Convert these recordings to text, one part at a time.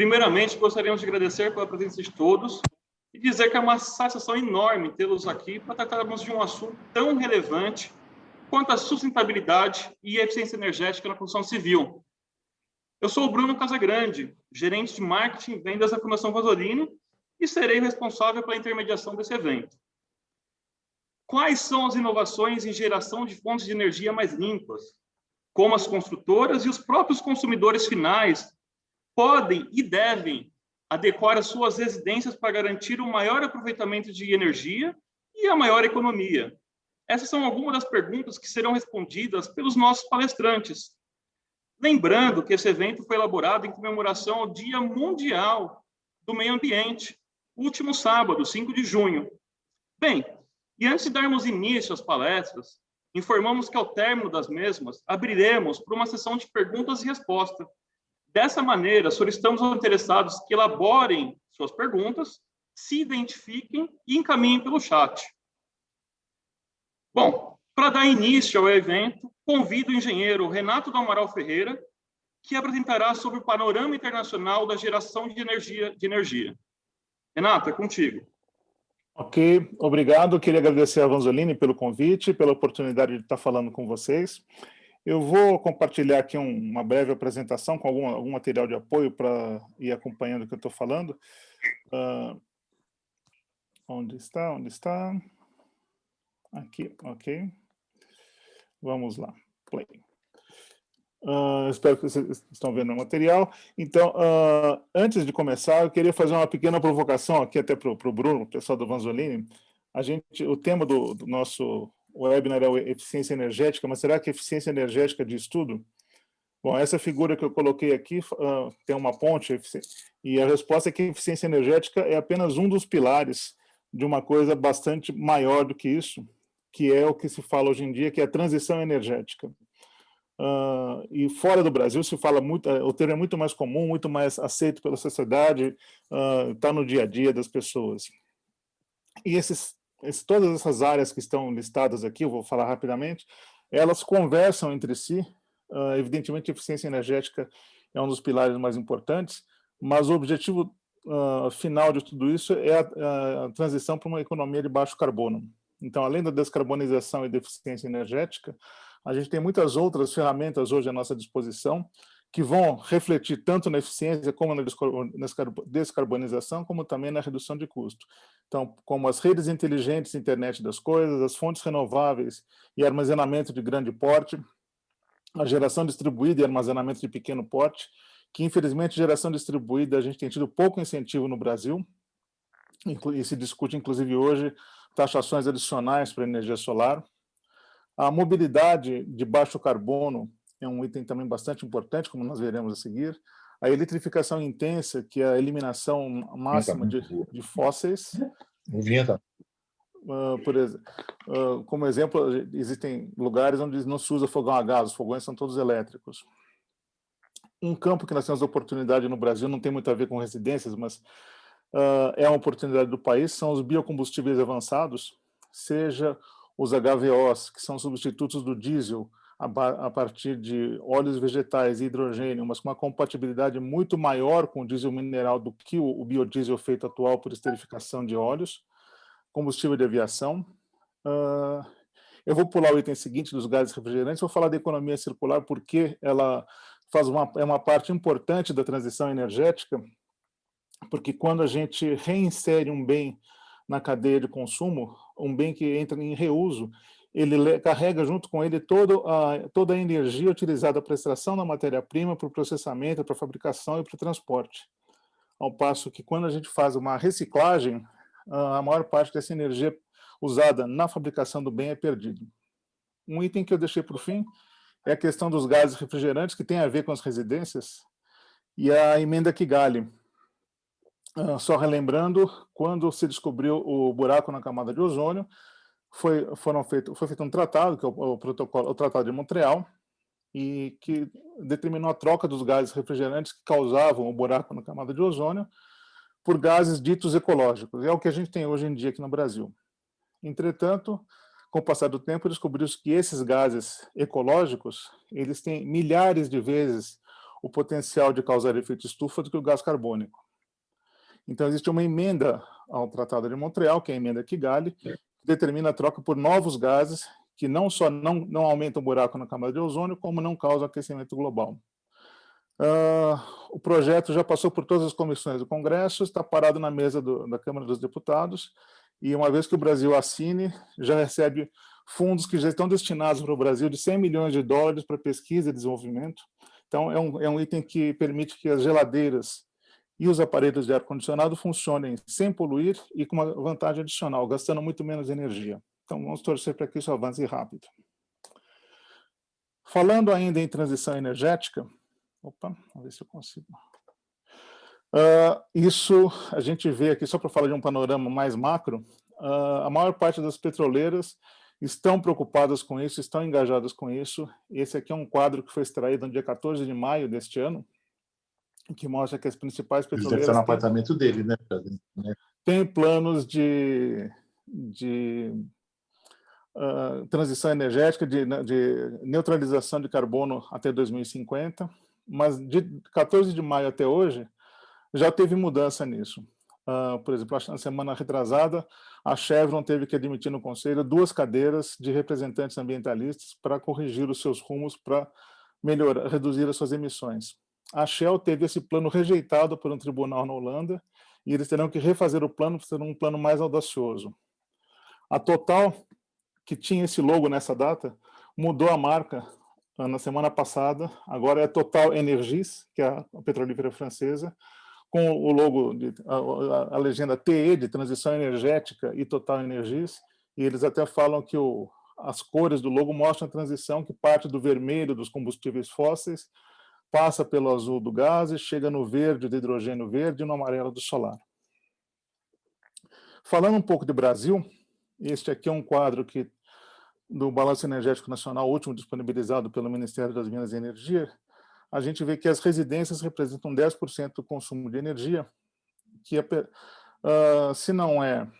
Primeiramente, gostaríamos de agradecer pela presença de todos e dizer que é uma satisfação enorme tê-los aqui para tratarmos de um assunto tão relevante quanto a sustentabilidade e eficiência energética na construção civil. Eu sou o Bruno Casagrande, gerente de marketing e vendas da Fundação Vanzolini, e serei responsável pela intermediação desse evento. Quais são as inovações em geração de fontes de energia mais limpas? Como as construtoras e os próprios consumidores finais podem e devem adequar as suas residências para garantir um maior aproveitamento de energia e a maior economia? Essas são algumas das perguntas que serão respondidas pelos nossos palestrantes. Lembrando que esse evento foi elaborado em comemoração ao Dia Mundial do Meio Ambiente, último sábado, 5 de junho. Bem, e antes de darmos início às palestras, informamos que ao término das mesmas, abriremos para uma sessão de perguntas e respostas. Dessa maneira, solicitamos aos interessados que elaborem suas perguntas, se identifiquem e encaminhem pelo chat. Bom, para dar início ao evento, convido o engenheiro Renato do Amaral Ferreira, que apresentará sobre o panorama internacional da geração de energia. Renato, é contigo. Ok, obrigado. Queria agradecer a Vanzolini pelo convite, pela oportunidade de estar falando com vocês. Eu vou compartilhar aqui uma breve apresentação com algum material de apoio para ir acompanhando o que eu estou falando. Onde está? Onde está? Aqui, ok. Vamos lá, play. Espero que vocês estão vendo o material. Então, antes de começar, eu queria fazer uma pequena provocação aqui até para o Bruno, o pessoal do Vanzolini. O tema do nosso webinar é eficiência energética, mas será que eficiência energética diz tudo? Bom, essa figura que eu coloquei aqui tem uma ponte, e a resposta é que a eficiência energética é apenas um dos pilares de uma coisa bastante maior do que isso, que é o que se fala hoje em dia, que é a transição energética. E fora do Brasil se fala muito, o termo é muito mais comum, muito mais aceito pela sociedade, está no dia a dia das pessoas. E todas essas áreas que estão listadas aqui, eu vou falar rapidamente, elas conversam entre si. Evidentemente, a eficiência energética é um dos pilares mais importantes, mas o objetivo final de tudo isso é a transição para uma economia de baixo carbono. Então, além da descarbonização e da eficiência energética, a gente tem muitas outras ferramentas hoje à nossa disposição que vão refletir tanto na eficiência como na descarbonização, como também na redução de custo. Então, como as redes inteligentes, internet das coisas, as fontes renováveis e armazenamento de grande porte, a geração distribuída e armazenamento de pequeno porte, que infelizmente geração distribuída a gente tem tido pouco incentivo no Brasil, e se discute inclusive hoje taxações adicionais para a energia solar. A mobilidade de baixo carbono é um item também bastante importante, como nós veremos a seguir. A eletrificação intensa, que é a eliminação máxima de fósseis. Como exemplo, existem lugares onde não se usa fogão a gás, os fogões são todos elétricos. Um campo que nós temos oportunidade no Brasil, não tem muito a ver com residências, mas é uma oportunidade do país, são os biocombustíveis avançados, seja os HVOs, que são substitutos do diesel a partir de óleos vegetais e hidrogênio, mas com uma compatibilidade muito maior com o diesel mineral do que o biodiesel feito atual por esterificação de óleos. Combustível de aviação. Eu vou pular o item seguinte dos gases refrigerantes, vou falar da economia circular, porque ela é uma parte importante da transição energética, porque quando a gente reinsere um bem na cadeia de consumo, um bem que entra em reuso, ele carrega junto com ele toda a energia utilizada para a extração da matéria-prima, para o processamento, para a fabricação e para o transporte. Ao passo que quando a gente faz uma reciclagem, a maior parte dessa energia usada na fabricação do bem é perdida. Um item que eu deixei para o fim é a questão dos gases refrigerantes, que tem a ver com as residências, e a emenda Kigali. Só relembrando, quando se descobriu o buraco na camada de ozônio, foi feito um tratado, que é o Tratado de Montreal, e que determinou a troca dos gases refrigerantes que causavam o buraco na camada de ozônio por gases ditos ecológicos. É o que a gente tem hoje em dia aqui no Brasil. Entretanto, com o passar do tempo, descobriu-se que esses gases ecológicos, eles têm milhares de vezes o potencial de causar efeito estufa do que o gás carbônico. Então, existe uma emenda ao Tratado de Montreal, que é a emenda Kigali, que determina a troca por novos gases que não só não aumentam o buraco na camada de ozônio, como não causam aquecimento global. O projeto já passou por todas as comissões do Congresso, está parado na mesa da Câmara dos Deputados, e uma vez que o Brasil assine, já recebe fundos que já estão destinados para o Brasil de 100 milhões de dólares para pesquisa e desenvolvimento. Então, é um item que permite que as geladeiras e os aparelhos de ar-condicionado funcionem sem poluir e com uma vantagem adicional, gastando muito menos energia. Então, vamos torcer para que isso avance rápido. Falando ainda em transição energética, vamos ver se eu consigo. Isso a gente vê aqui, só para falar de um panorama mais macro, a maior parte das petroleiras estão preocupadas com isso, estão engajadas com isso. Esse aqui é um quadro que foi extraído no dia 14 de maio deste ano, que mostra que as principais petroleiras... Ele deve estar no apartamento dele, né? Tem planos de transição energética, de neutralização de carbono até 2050, mas de 14 de maio até hoje, já teve mudança nisso. Por exemplo, na semana retrasada, a Chevron teve que admitir no Conselho 2 cadeiras de representantes ambientalistas para corrigir os seus rumos, para reduzir as suas emissões. A Shell teve esse plano rejeitado por um tribunal na Holanda, e eles terão que refazer o plano para ser um plano mais audacioso. A Total, que tinha esse logo nessa data, mudou a marca na semana passada, agora é Total Energies, que é a petrolífera francesa, com o logo, a legenda TE, de Transição Energética, e Total Energies, e eles até falam que as cores do logo mostram a transição que parte do vermelho dos combustíveis fósseis, passa pelo azul do gás e chega no verde do hidrogênio verde e no amarelo do solar. Falando um pouco do Brasil, este aqui é um quadro do Balanço Energético Nacional, último disponibilizado pelo Ministério das Minas e Energia. A gente vê que as residências representam 10% do consumo de energia, que se não é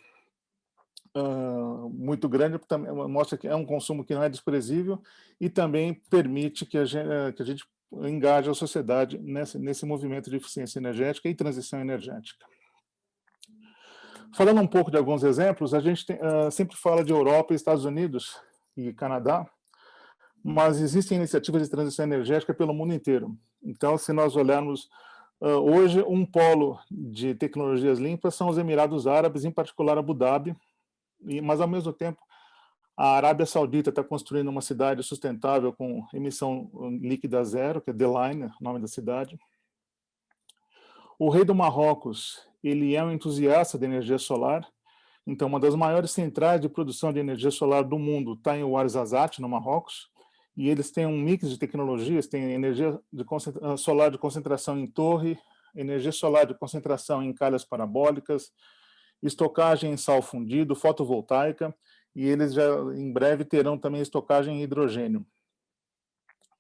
muito grande, mostra que é um consumo que não é desprezível e também permite que a gente engaje a sociedade nesse movimento de eficiência energética e transição energética. Falando um pouco de alguns exemplos, a gente sempre fala de Europa, Estados Unidos e Canadá, mas existem iniciativas de transição energética pelo mundo inteiro. Então, se nós olharmos, hoje um polo de tecnologias limpas são os Emirados Árabes, em particular Abu Dhabi, mas ao mesmo tempo a Arábia Saudita está construindo uma cidade sustentável com emissão líquida zero, que é The Line, o nome da cidade. O rei do Marrocos, ele é um entusiasta de energia solar, então uma das maiores centrais de produção de energia solar do mundo está em Ouarzazate, no Marrocos, e eles têm um mix de tecnologias, tem energia solar de concentração em torre, energia solar de concentração em calhas parabólicas, estocagem em sal fundido, fotovoltaica, e eles já em breve terão também estocagem em hidrogênio.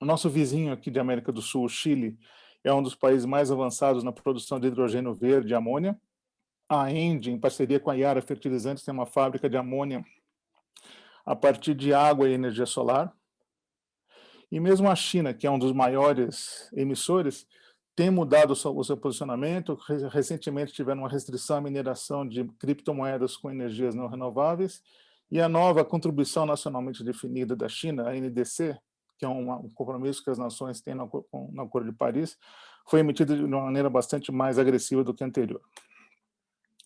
O nosso vizinho aqui de América do Sul, o Chile, é um dos países mais avançados na produção de hidrogênio verde e amônia. A ENDE, em parceria com a Yara Fertilizantes, tem uma fábrica de amônia a partir de água e energia solar. E mesmo a China, que é um dos maiores emissores, tem mudado o seu posicionamento. Recentemente tiveram uma restrição à mineração de criptomoedas com energias não renováveis, e a nova contribuição nacionalmente definida da China, a NDC, que é um compromisso que as nações têm no Acordo de Paris, foi emitida de uma maneira bastante mais agressiva do que a anterior.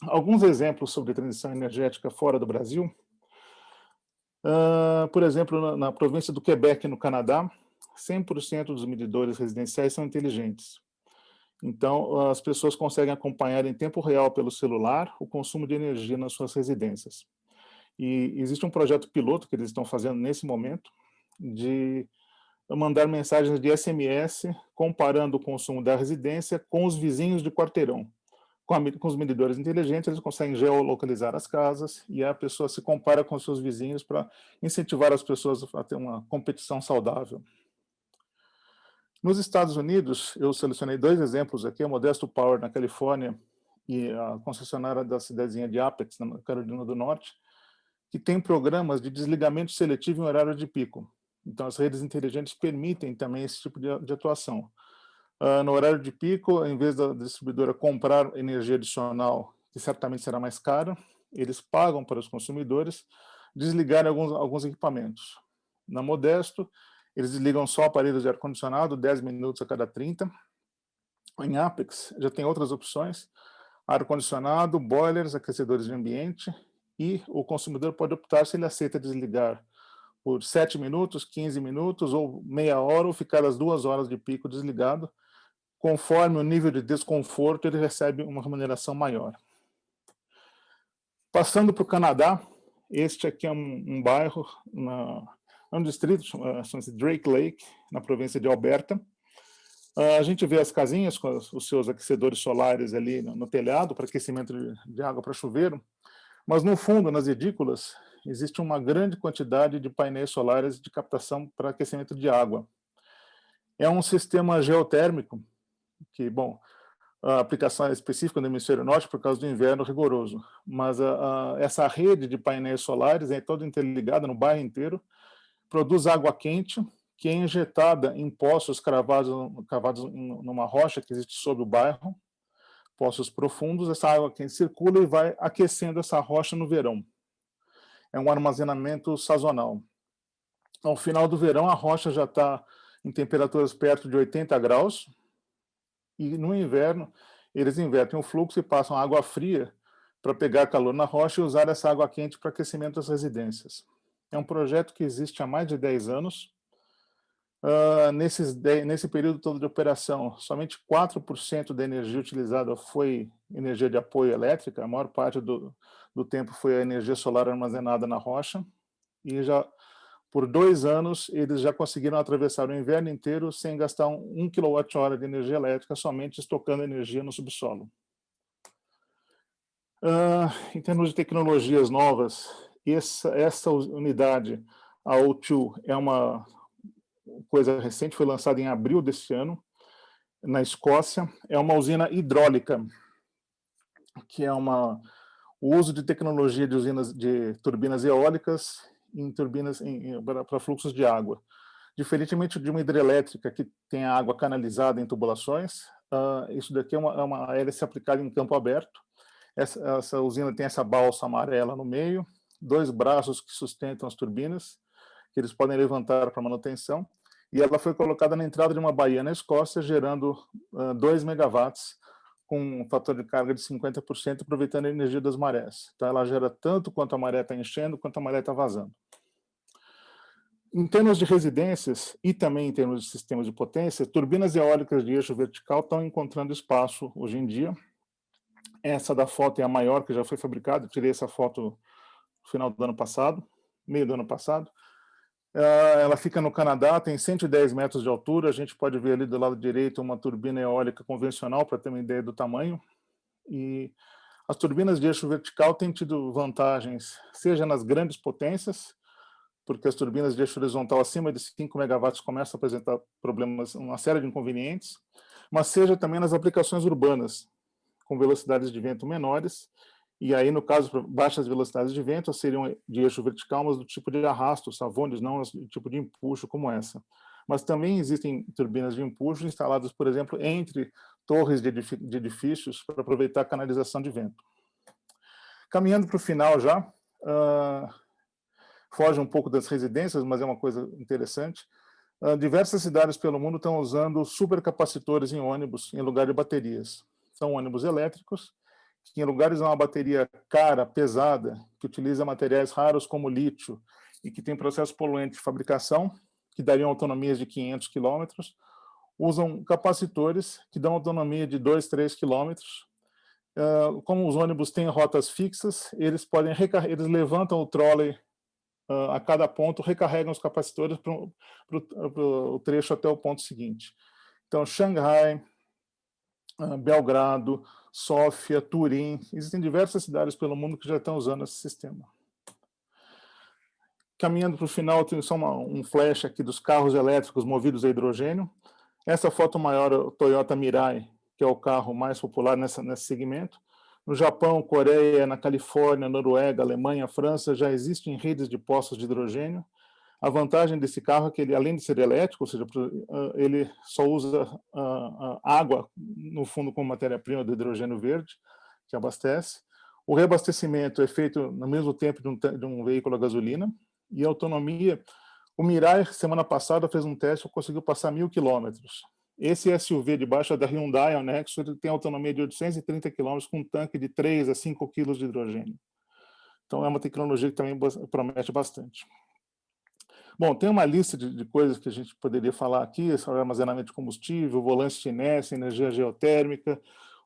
Alguns exemplos sobre transição energética fora do Brasil. Por exemplo, na província do Quebec, no Canadá, 100% dos medidores residenciais são inteligentes. Então, as pessoas conseguem acompanhar em tempo real pelo celular o consumo de energia nas suas residências. E existe um projeto piloto que eles estão fazendo nesse momento de mandar mensagens de SMS comparando o consumo da residência com os vizinhos de quarteirão. Com os medidores inteligentes, eles conseguem geolocalizar as casas e a pessoa se compara com seus vizinhos para incentivar as pessoas a ter uma competição saudável. Nos Estados Unidos, eu selecionei 2 exemplos aqui, a Modesto Power, na Califórnia, e a concessionária da cidadezinha de Apex, na Carolina do Norte, que tem programas de desligamento seletivo em horário de pico. Então, as redes inteligentes permitem também esse tipo de atuação. No horário de pico, em vez da distribuidora comprar energia adicional, que certamente será mais cara, eles pagam para os consumidores desligarem alguns equipamentos. Na Modesto, eles desligam só aparelhos de ar-condicionado, 10 minutos a cada 30. Em Apex, já tem outras opções, ar-condicionado, boilers, aquecedores de ambiente, e o consumidor pode optar se ele aceita desligar por 7 minutos, 15 minutos, ou meia hora, ou ficar as 2 horas de pico desligado. Conforme o nível de desconforto, ele recebe uma remuneração maior. Passando para o Canadá, este aqui é um bairro, um distrito, chama-se Drake Lake, na província de Alberta. A gente vê as casinhas com os seus aquecedores solares ali no telhado para aquecimento de água para chuveiro, mas no fundo, nas edículas, existe uma grande quantidade de painéis solares de captação para aquecimento de água. É um sistema geotérmico que, bom, a aplicação é específica no hemisfério norte por causa do inverno rigoroso, mas essa rede de painéis solares é toda interligada no bairro inteiro, produz água quente, que é injetada em poços cavados numa rocha que existe sobre o bairro, poços profundos. Essa água quente circula e vai aquecendo essa rocha no verão. É um armazenamento sazonal. Ao final do verão, a rocha já está em temperaturas perto de 80 graus, e no inverno eles invertem o fluxo e passam água fria para pegar calor na rocha e usar essa água quente para aquecimento das residências. É um projeto que existe há mais de 10 anos. Nesse período todo de operação, somente 4% da energia utilizada foi energia de apoio elétrica, a maior parte do tempo foi a energia solar armazenada na rocha, e já por 2 anos eles já conseguiram atravessar o inverno inteiro sem gastar 1 kWh de energia elétrica, somente estocando energia no subsolo. Em termos de tecnologias novas, essa unidade, a O2, é uma coisa recente, foi lançada em abril deste ano, na Escócia. É uma usina hidráulica, que é o uso de tecnologia de turbinas eólicas em turbinas para fluxos de água. Diferentemente de uma hidrelétrica que tem a água canalizada em tubulações, isso daqui é uma hélice aplicada em campo aberto. Essa usina tem essa balsa amarela no meio, 2 braços que sustentam as turbinas, que eles podem levantar para manutenção, e ela foi colocada na entrada de uma baía na Escócia, gerando 2 megawatts, com um fator de carga de 50%, aproveitando a energia das marés. Então, ela gera tanto quanto a maré está enchendo, quanto a maré está vazando. Em termos de residências e também em termos de sistemas de potência, turbinas eólicas de eixo vertical estão encontrando espaço hoje em dia. Essa da foto é a maior que já foi fabricada. Eu tirei essa foto no final do ano passado, meio do ano passado. Ela fica no Canadá, tem 110 metros de altura. A gente pode ver ali do lado direito uma turbina eólica convencional, para ter uma ideia do tamanho. E as turbinas de eixo vertical têm tido vantagens, seja nas grandes potências, porque as turbinas de eixo horizontal acima de 5 megawatts começam a apresentar problemas, uma série de inconvenientes, mas seja também nas aplicações urbanas, com velocidades de vento menores, e aí, no caso, baixas velocidades de vento seriam de eixo vertical, mas do tipo de arrasto, savones, não do tipo de empuxo como essa. Mas também existem turbinas de empuxo instaladas, por exemplo, entre torres de edifícios para aproveitar a canalização de vento. Caminhando para o final já, foge um pouco das residências, mas é uma coisa interessante. Diversas cidades pelo mundo estão usando supercapacitores em ônibus em lugar de baterias. São ônibus elétricos, que em lugares de uma bateria cara, pesada, que utiliza materiais raros como lítio e que tem processo poluente de fabricação, que dariam autonomias de 500 km, usam capacitores que dão autonomia de 2, 3 km. Como os ônibus têm rotas fixas, eles levantam o trolley a cada ponto, recarregam os capacitores para o trecho até o ponto seguinte. Então, Xangai, Belgrado, Sófia, Turim, existem diversas cidades pelo mundo que já estão usando esse sistema. Caminhando para o final, tem só um flash aqui dos carros elétricos movidos a hidrogênio. Essa foto maior é o Toyota Mirai, que é o carro mais popular nesse segmento. No Japão, Coreia, na Califórnia, Noruega, Alemanha, França, já existem redes de postos de hidrogênio. A vantagem desse carro é que ele, além de ser elétrico, ou seja, ele só usa água, no fundo, como matéria-prima do hidrogênio verde, que abastece. O reabastecimento é feito no mesmo tempo de um veículo a gasolina, e a autonomia, o Mirai, semana passada, fez um teste e conseguiu passar 1.000 quilômetros. Esse SUV de baixo é da Hyundai, o Nexo, ele tem autonomia de 830 quilômetros com um tanque de 3 a 5 quilos de hidrogênio. Então, é uma tecnologia que também promete bastante. Bom, tem uma lista de coisas que a gente poderia falar aqui, sobre armazenamento de combustível, volante de inércia, energia geotérmica,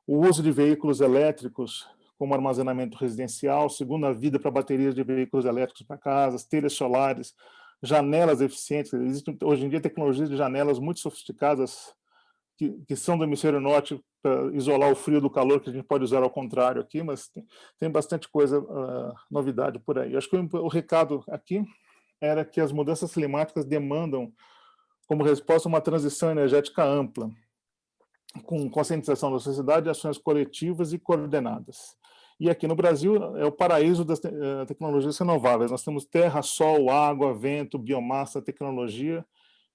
o uso de veículos elétricos como armazenamento residencial, segunda vida para baterias de veículos elétricos para casas, telhas solares, janelas eficientes. Existem hoje em dia tecnologias de janelas muito sofisticadas que são do hemisfério norte para isolar o frio do calor, que a gente pode usar ao contrário aqui, mas tem bastante coisa, novidade por aí. Acho que o recado aqui era que as mudanças climáticas demandam, como resposta, uma transição energética ampla, com conscientização da sociedade, ações coletivas e coordenadas. E aqui no Brasil é o paraíso das tecnologias renováveis. Nós temos terra, sol, água, vento, biomassa, tecnologia.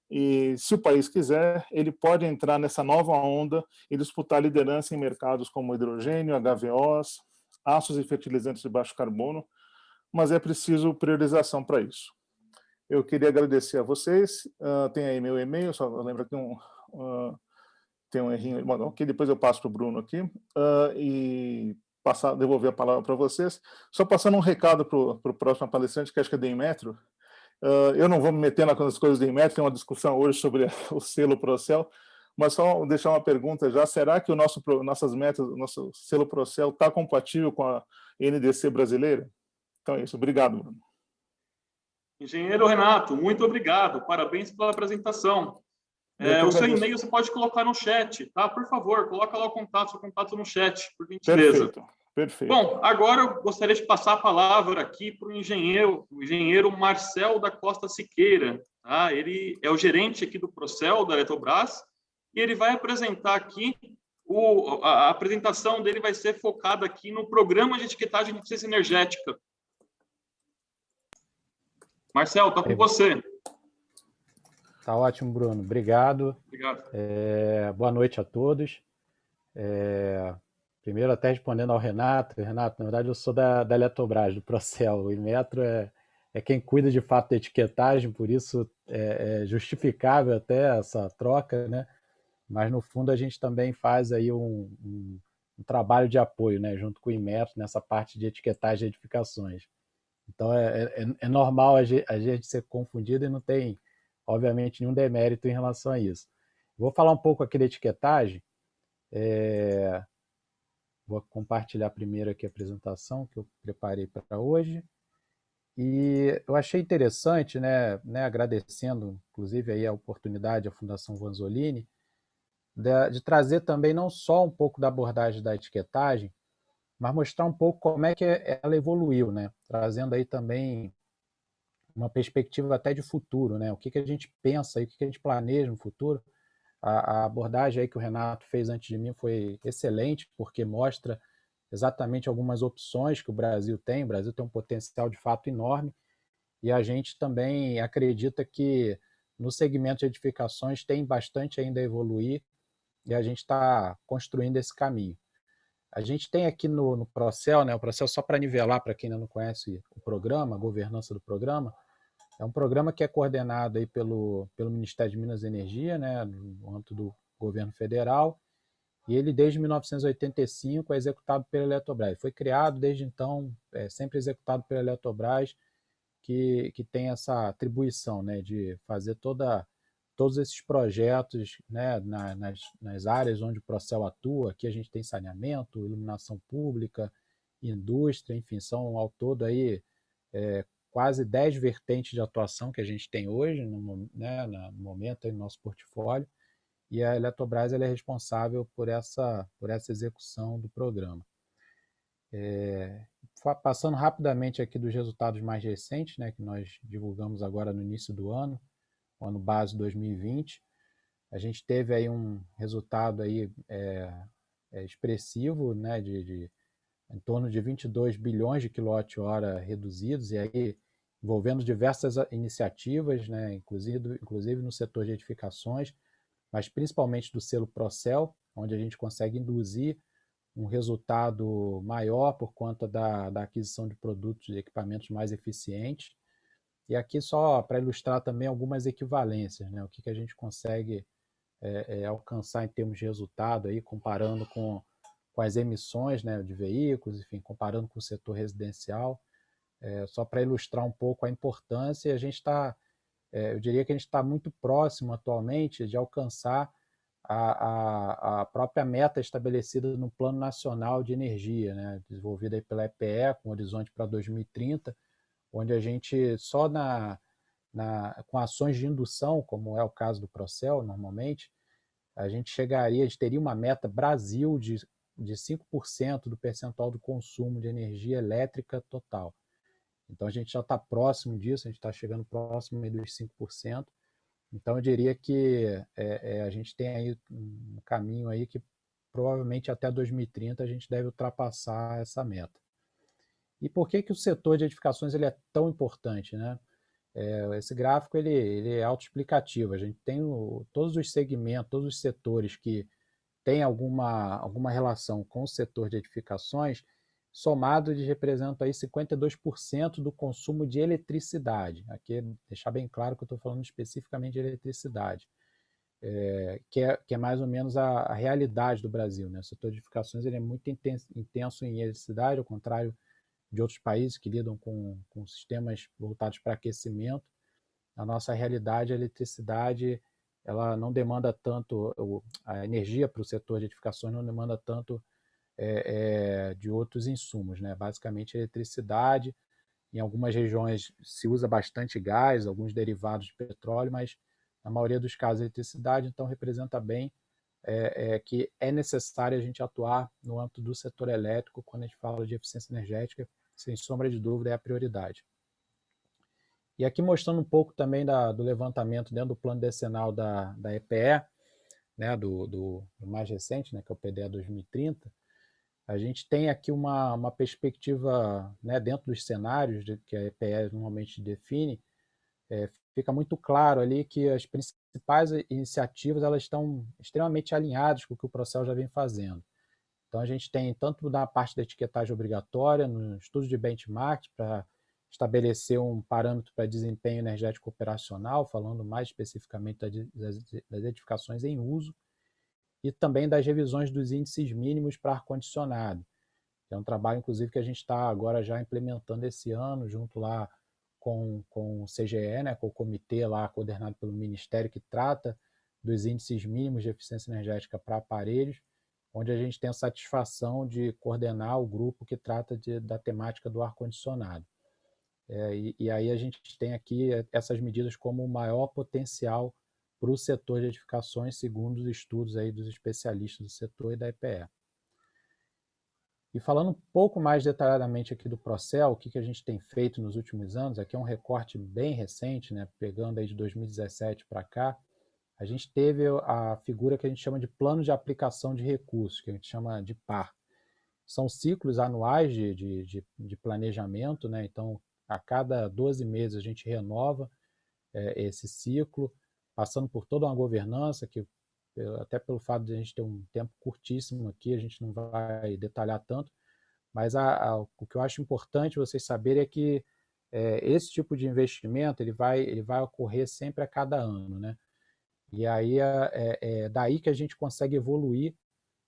E se o país quiser, ele pode entrar nessa nova onda e disputar liderança em mercados como hidrogênio, HVOs, aços e fertilizantes de baixo carbono, mas é preciso priorização para isso. Eu queria agradecer a vocês. Tem aí meu e-mail, só lembra que tem um errinho, que depois eu passo para o Bruno aqui, e devolver a palavra para vocês. Só passando um recado para o próximo palestrante, que acho que é da Inmetro. Eu não vou me meter nas coisas da Inmetro, tem uma discussão hoje sobre o selo Procel, mas só deixar uma pergunta já, será que nossas metas, o nosso selo Procel está compatível com a NDC brasileira? Então é isso, obrigado, Bruno. Engenheiro Renato, muito obrigado, parabéns pela apresentação. O seu e-mail você pode colocar no chat, tá? Por favor, coloca lá seu contato no chat, por gentileza. Perfeito. Bom, agora eu gostaria de passar a palavra aqui para o engenheiro Marcel da Costa Siqueira. Tá? Ele é o gerente aqui do Procel, da Eletrobras, e ele vai apresentar aqui, a apresentação dele vai ser focada aqui no programa de etiquetagem de eficiência energética. Marcel, está com você. Tá ótimo, Bruno. Obrigado. Obrigado. Boa noite a todos. Primeiro, até respondendo ao Renato. Renato, na verdade, eu sou da Eletrobras, do Procel. O Inmetro é quem cuida de fato da etiquetagem, por isso é justificável até essa troca, né? Mas, no fundo, a gente também faz aí um trabalho de apoio, né? Junto com o Inmetro, nessa parte de etiquetagem de edificações. Então, é normal a gente ser confundido e não tem, obviamente, nenhum demérito em relação a isso. Vou falar um pouco aqui da etiquetagem. Vou compartilhar primeiro aqui a apresentação que eu preparei para hoje. E eu achei interessante, né, agradecendo, inclusive, aí a oportunidade à Fundação Vanzolini, de trazer também não só um pouco da abordagem da etiquetagem, mas mostrar um pouco como é que ela evoluiu, né? Trazendo aí também uma perspectiva até de futuro, né? O que a gente pensa e o que a gente planeja no futuro. A abordagem aí que o Renato fez antes de mim foi excelente, porque mostra exatamente algumas opções que o Brasil tem. O Brasil tem um potencial de fato enorme e a gente também acredita que no segmento de edificações tem bastante ainda a evoluir e a gente está construindo esse caminho. A gente tem aqui no Procel, né? O Procel, só para nivelar, para quem ainda não conhece o programa, a governança do programa, é um programa que é coordenado aí pelo Ministério de Minas e Energia, né, no âmbito do governo federal, e ele, desde 1985, é executado pela Eletrobras. Foi criado, desde então, sempre executado pela Eletrobras, que tem essa atribuição, né, de fazer todos esses projetos, né, nas áreas onde o Procel atua. Aqui a gente tem saneamento, iluminação pública, indústria, enfim, são ao todo aí quase 10 vertentes de atuação que a gente tem hoje, no momento, aí no nosso portfólio, e a Eletrobras ela é responsável por essa execução do programa. Passando rapidamente aqui dos resultados mais recentes, né, que nós divulgamos agora no início do ano, o ano base 2020, a gente teve aí um resultado aí, expressivo, né, de em torno de 22 bilhões de quilowatt-hora reduzidos, e aí envolvendo diversas iniciativas, né, inclusive no setor de edificações, mas principalmente do selo Procel, onde a gente consegue induzir um resultado maior por conta da aquisição de produtos e equipamentos mais eficientes. E aqui só para ilustrar também algumas equivalências, né? O que a gente consegue alcançar em termos de resultado, aí, comparando com as emissões, né, de veículos, enfim, comparando com o setor residencial, só para ilustrar um pouco a importância. A gente está, eu diria que a gente está muito próximo atualmente de alcançar a própria meta estabelecida no Plano Nacional de Energia, né, desenvolvida aí pela EPE, com horizonte para 2030, onde a gente só com ações de indução, como é o caso do Procel, normalmente, a gente teria uma meta Brasil de 5% do percentual do consumo de energia elétrica total. Então a gente já está próximo disso, a gente está chegando próximo aí dos 5%. Então eu diria que a gente tem aí um caminho aí que provavelmente até 2030 a gente deve ultrapassar essa meta. E por que o setor de edificações ele é tão importante, né? Esse gráfico ele é autoexplicativo. A gente tem todos os segmentos, todos os setores que têm alguma relação com o setor de edificações, somado eles representam aí 52% do consumo de eletricidade. Aqui deixar bem claro que eu estou falando especificamente de eletricidade, que é mais ou menos a realidade do Brasil, né? O setor de edificações ele é muito intenso em eletricidade, ao contrário de outros países que lidam com sistemas voltados para aquecimento. Na nossa realidade, a eletricidade ela não demanda tanto, a energia para o setor de edificações não demanda tanto de outros insumos, né? Basicamente, a eletricidade, em algumas regiões se usa bastante gás, alguns derivados de petróleo, mas na maioria dos casos a eletricidade, então representa bem que é necessário a gente atuar no âmbito do setor elétrico quando a gente fala de eficiência energética, sem sombra de dúvida é a prioridade. E aqui mostrando um pouco também do levantamento dentro do plano decenal da EPE, né, do mais recente, né, que é o PDE 2030, a gente tem aqui uma perspectiva, né, dentro dos cenários que a EPE normalmente define, fica muito claro ali que as principais iniciativas elas estão extremamente alinhadas com o que o Procel já vem fazendo. Então, a gente tem tanto na parte da etiquetagem obrigatória, no estudo de benchmark, para estabelecer um parâmetro para desempenho energético operacional, falando mais especificamente das edificações em uso, e também das revisões dos índices mínimos para ar-condicionado. É um trabalho, inclusive, que a gente está agora já implementando esse ano, junto lá com o CGE, né, com o comitê lá coordenado pelo Ministério que trata dos índices mínimos de eficiência energética para aparelhos, onde a gente tem a satisfação de coordenar o grupo que trata da temática do ar-condicionado. E aí a gente tem aqui essas medidas como o maior potencial para o setor de edificações, segundo os estudos aí dos especialistas do setor e da EPE. E falando um pouco mais detalhadamente aqui do Procel, o que a gente tem feito nos últimos anos, aqui é um recorte bem recente, né, pegando aí de 2017 para cá, a gente teve a figura que a gente chama de plano de aplicação de recursos, que a gente chama de PAR. São ciclos anuais de planejamento, né? Então, a cada 12 meses a gente renova esse ciclo, passando por toda uma governança, que até pelo fato de a gente ter um tempo curtíssimo aqui, a gente não vai detalhar tanto, mas o que eu acho importante vocês saberem é que esse tipo de investimento ele vai ocorrer sempre a cada ano, né? E aí é daí que a gente consegue evoluir,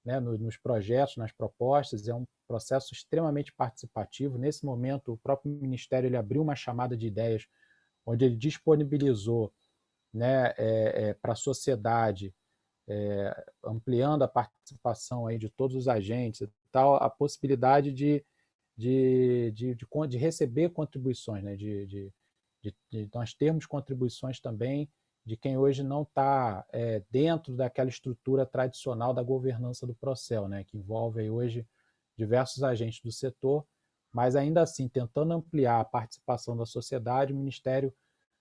né, nos projetos, nas propostas. É um processo extremamente participativo. Nesse momento, o próprio Ministério ele abriu uma chamada de ideias, onde ele disponibilizou, né, para a sociedade, ampliando a participação aí de todos os agentes e tal, a possibilidade de receber contribuições, né, de nós termos contribuições também de quem hoje não está dentro daquela estrutura tradicional da governança do Procel, né, que envolve aí hoje diversos agentes do setor, mas ainda assim, tentando ampliar a participação da sociedade, o Ministério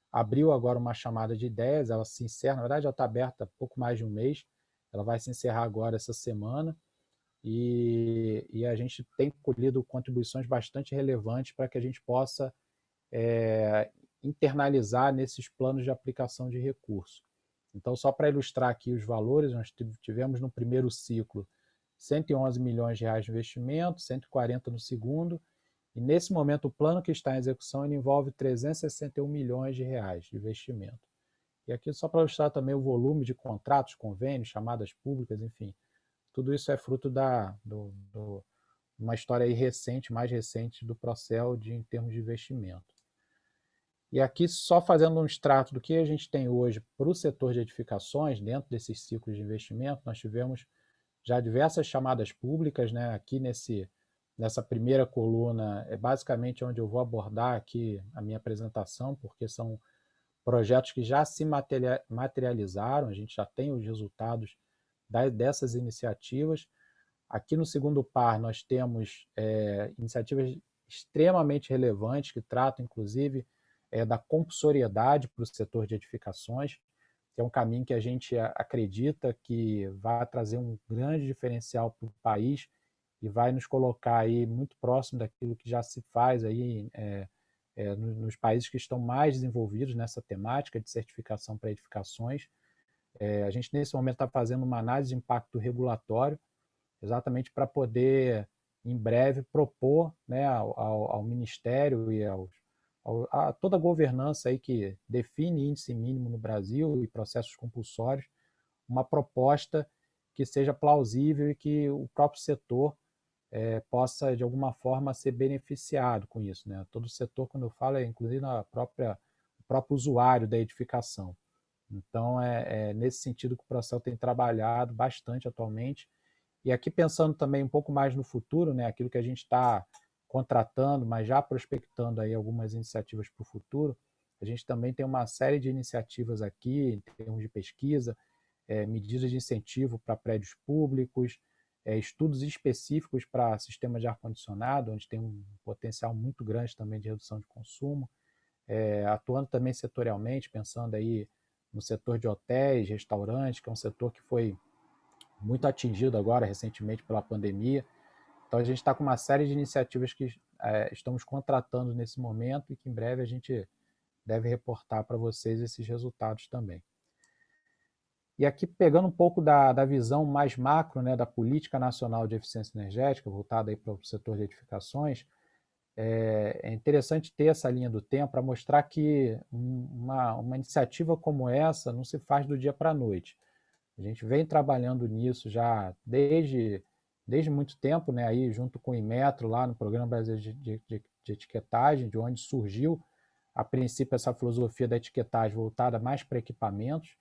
abriu agora uma chamada de ideias, ela se encerra, na verdade já está aberta há pouco mais de um mês, ela vai se encerrar agora essa semana, e a gente tem colhido contribuições bastante relevantes para que a gente possa internalizar nesses planos de aplicação de recursos. Então, só para ilustrar aqui os valores, nós tivemos no primeiro ciclo 111 milhões de reais de investimento, 140 no segundo, e nesse momento o plano que está em execução ele envolve 361 milhões de reais de investimento. E aqui só para ilustrar também o volume de contratos, convênios, chamadas públicas, enfim, tudo isso é fruto uma história aí recente, mais recente do Procel em termos de investimento. E aqui, só fazendo um extrato do que a gente tem hoje para o setor de edificações, dentro desses ciclos de investimento, nós tivemos já diversas chamadas públicas, né? Aqui nessa primeira coluna é basicamente onde eu vou abordar aqui a minha apresentação, porque são projetos que já se materializaram, a gente já tem os resultados dessas iniciativas. Aqui no segundo par nós temos iniciativas extremamente relevantes que tratam, inclusive, da compulsoriedade para o setor de edificações, que é um caminho que a gente acredita que vai trazer um grande diferencial para o país e vai nos colocar aí muito próximo daquilo que já se faz aí nos países que estão mais desenvolvidos nessa temática de certificação para edificações. A gente, nesse momento, está fazendo uma análise de impacto regulatório, exatamente para poder, em breve, propor, né, ao Ministério e a toda a governança aí que define índice mínimo no Brasil e processos compulsórios, uma proposta que seja plausível e que o próprio setor possa, de alguma forma, ser beneficiado com isso, né? Todo o setor, quando eu falo, é inclusive o próprio usuário da edificação. Então, é nesse sentido que o Procel tem trabalhado bastante atualmente. E aqui pensando também um pouco mais no futuro, né, aquilo que a gente está contratando, mas já prospectando aí algumas iniciativas para o futuro, a gente também tem uma série de iniciativas aqui, em termos de pesquisa, medidas de incentivo para prédios públicos, estudos específicos para sistema de ar-condicionado, onde tem um potencial muito grande também de redução de consumo, atuando também setorialmente, pensando aí no setor de hotéis, restaurantes, que é um setor que foi muito atingido agora recentemente pela pandemia. Então a gente está com uma série de iniciativas que estamos contratando nesse momento e que em breve a gente deve reportar para vocês esses resultados também. E aqui pegando um pouco da visão mais macro, né, da Política Nacional de Eficiência Energética, voltada para o setor de edificações, é interessante ter essa linha do tempo para mostrar que uma iniciativa como essa não se faz do dia para a noite. A gente vem trabalhando nisso já desde muito tempo, né, aí junto com o Inmetro, lá no Programa Brasileiro de Etiquetagem, de onde surgiu, a princípio, essa filosofia da etiquetagem voltada mais para equipamentos.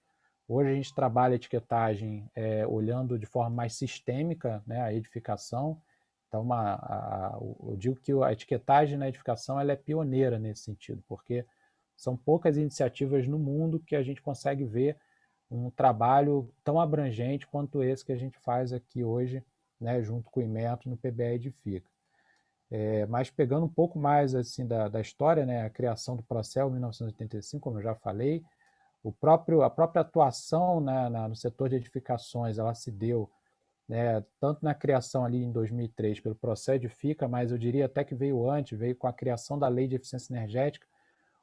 Hoje a gente trabalha a etiquetagem olhando de forma mais sistêmica, né, a edificação. Então, eu digo que a etiquetagem na edificação ela é pioneira nesse sentido, porque são poucas iniciativas no mundo que a gente consegue ver um trabalho tão abrangente quanto esse que a gente faz aqui hoje, né, junto com o Inmetro no PBE Edifica. Mas pegando um pouco mais assim da história, né, a criação do Procel em 1985, como eu já falei, a própria atuação, né, no setor de edificações, ela se deu, né, tanto na criação ali em 2003 pelo Procel Edifica, mas eu diria até que veio antes, veio com a criação da Lei de Eficiência Energética,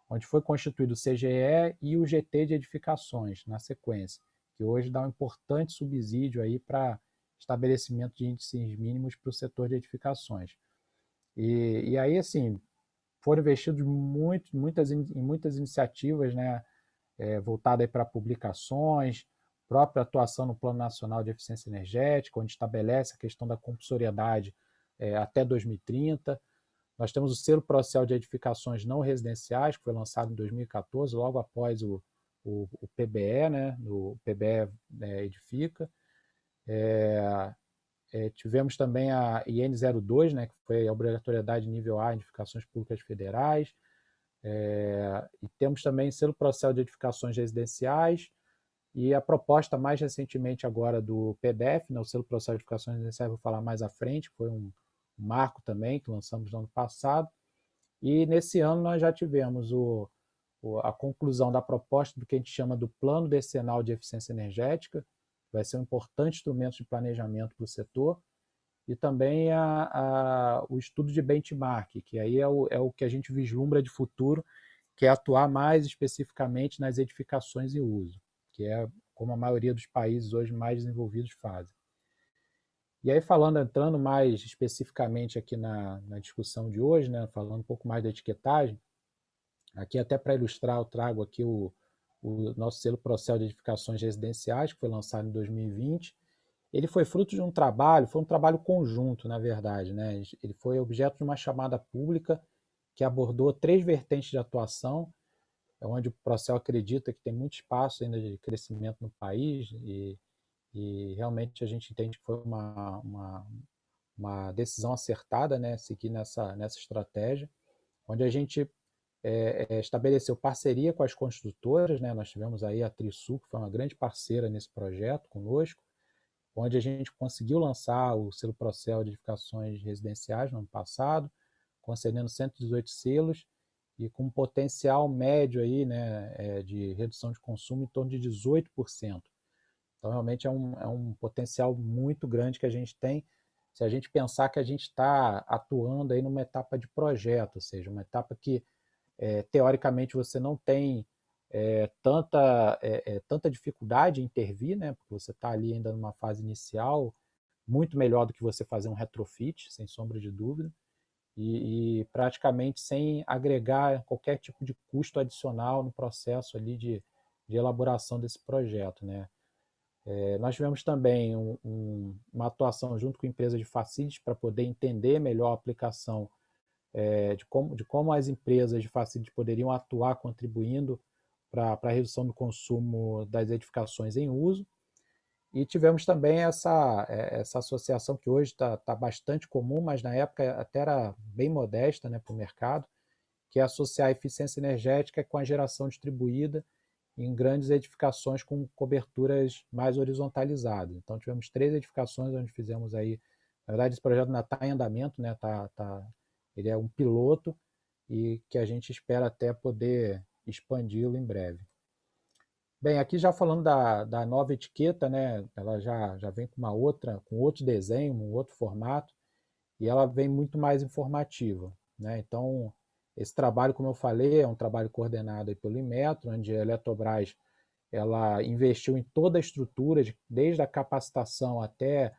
onde foi constituído o CGE e o GT de edificações, na sequência, que hoje dá um importante subsídio aí para estabelecimento de índices mínimos para o setor de edificações. E aí, assim, foram investidos em muitas iniciativas, né, voltadas para publicações, própria atuação no Plano Nacional de Eficiência Energética, onde estabelece a questão da compulsoriedade até 2030. Nós temos o selo Procel de edificações não residenciais, que foi lançado em 2014, logo após o PBE, né, o PBE Edifica. Tivemos também a IN 02, né, que foi a obrigatoriedade nível A em edificações públicas federais. E temos também selo Procel de edificações residenciais e a proposta mais recentemente agora do PDF, né, o selo Procel de edificações residenciais, vou falar mais à frente, foi um marco também que lançamos no ano passado. E nesse ano nós já tivemos a conclusão da proposta do que a gente chama do Plano Decenal de Eficiência Energética, que vai ser um importante instrumento de planejamento para o setor. e também o estudo de benchmark, que aí é o que a gente vislumbra de futuro, que é atuar mais especificamente nas edificações em uso, que é como a maioria dos países hoje mais desenvolvidos fazem. E aí, entrando mais especificamente aqui na discussão de hoje, né, falando um pouco mais da etiquetagem, aqui até para ilustrar, eu trago aqui o nosso selo Procel de Edificações Residenciais, que foi lançado em 2020. Ele foi fruto de um trabalho, foi um trabalho conjunto, na verdade, né? Ele foi objeto de uma chamada pública que abordou 3 vertentes de atuação, onde o Procel acredita que tem muito espaço ainda de crescimento no país e realmente a gente entende que foi uma decisão acertada, né, seguir nessa estratégia, onde a gente estabeleceu parceria com as construtoras, né? Nós tivemos aí a Trisul, que foi uma grande parceira nesse projeto conosco, onde a gente conseguiu lançar o selo Procel de edificações residenciais no ano passado, concedendo 118 selos e com um potencial médio aí, né, de redução de consumo em torno de 18%. Então, realmente é um potencial muito grande que a gente tem, se a gente pensar que a gente está atuando aí numa etapa de projeto, ou seja, uma etapa que, teoricamente, você não tem tanta dificuldade em intervir, né, porque você está ali ainda numa fase inicial, muito melhor do que você fazer um retrofit, sem sombra de dúvida, e praticamente sem agregar qualquer tipo de custo adicional no processo ali de elaboração desse projeto, né. Nós tivemos também uma atuação junto com a empresa de facilities para poder entender melhor a aplicação de como as empresas de facilities poderiam atuar contribuindo para a redução do consumo das edificações em uso. E tivemos também essa associação que hoje está bastante comum, mas na época até era bem modesta, né, para o mercado, que é associar a eficiência energética com a geração distribuída em grandes edificações com coberturas mais horizontalizadas. Então, tivemos 3 edificações onde fizemos aí, na verdade, esse projeto ainda está em andamento, né? Ele é um piloto e que a gente espera até poder expandi-lo em breve. Bem, aqui já falando da nova etiqueta, né? Ela já vem com com outro desenho, um outro formato, e ela vem muito mais informativa, né? Então, esse trabalho, como eu falei, é um trabalho coordenado aí pelo Inmetro, onde a Eletrobras ela investiu em toda a estrutura, desde a capacitação até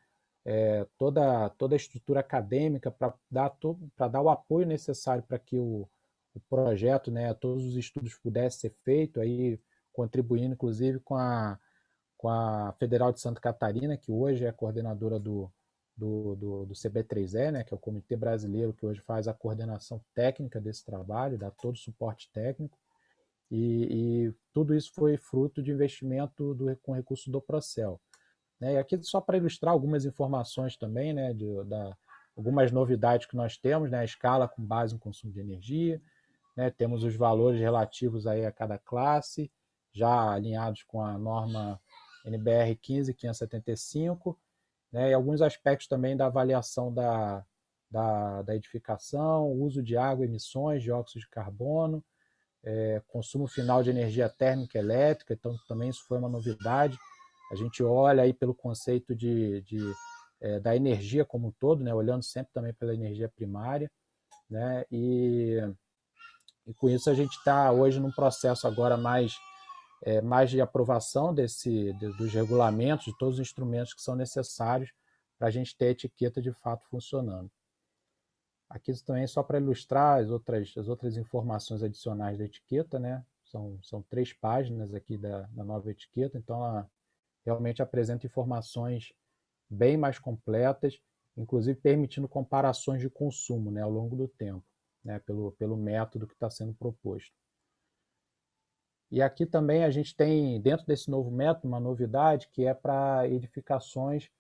toda a estrutura acadêmica para dar o apoio necessário para que o projeto, né, todos os estudos pudessem ser feitos, aí contribuindo inclusive com a Federal de Santa Catarina, que hoje é coordenadora do CB3E, né, que é o Comitê Brasileiro que hoje faz a coordenação técnica desse trabalho, dá todo o suporte técnico, e tudo isso foi fruto de investimento com recurso do Procel. E aqui só para ilustrar algumas informações também, né, algumas novidades que nós temos, né, a escala com base no consumo de energia, né, temos os valores relativos aí a cada classe, já alinhados com a norma NBR 15575, né, e alguns aspectos também da avaliação da edificação, uso de água, emissões, dióxido de carbono, consumo final de energia térmica e elétrica, então também isso foi uma novidade. A gente olha aí pelo conceito da energia como um todo, né, olhando sempre também pela energia primária, né, e com isso a gente está hoje num processo agora mais de aprovação dos regulamentos, de todos os instrumentos que são necessários para a gente ter a etiqueta de fato funcionando. Aqui também só para ilustrar as outras informações adicionais da etiqueta, né? São 3 páginas aqui da nova etiqueta, então ela realmente apresenta informações bem mais completas, inclusive permitindo comparações de consumo, né, ao longo do tempo, né, pelo método que está sendo proposto. E aqui também a gente tem, dentro desse novo método, uma novidade que é para edificações,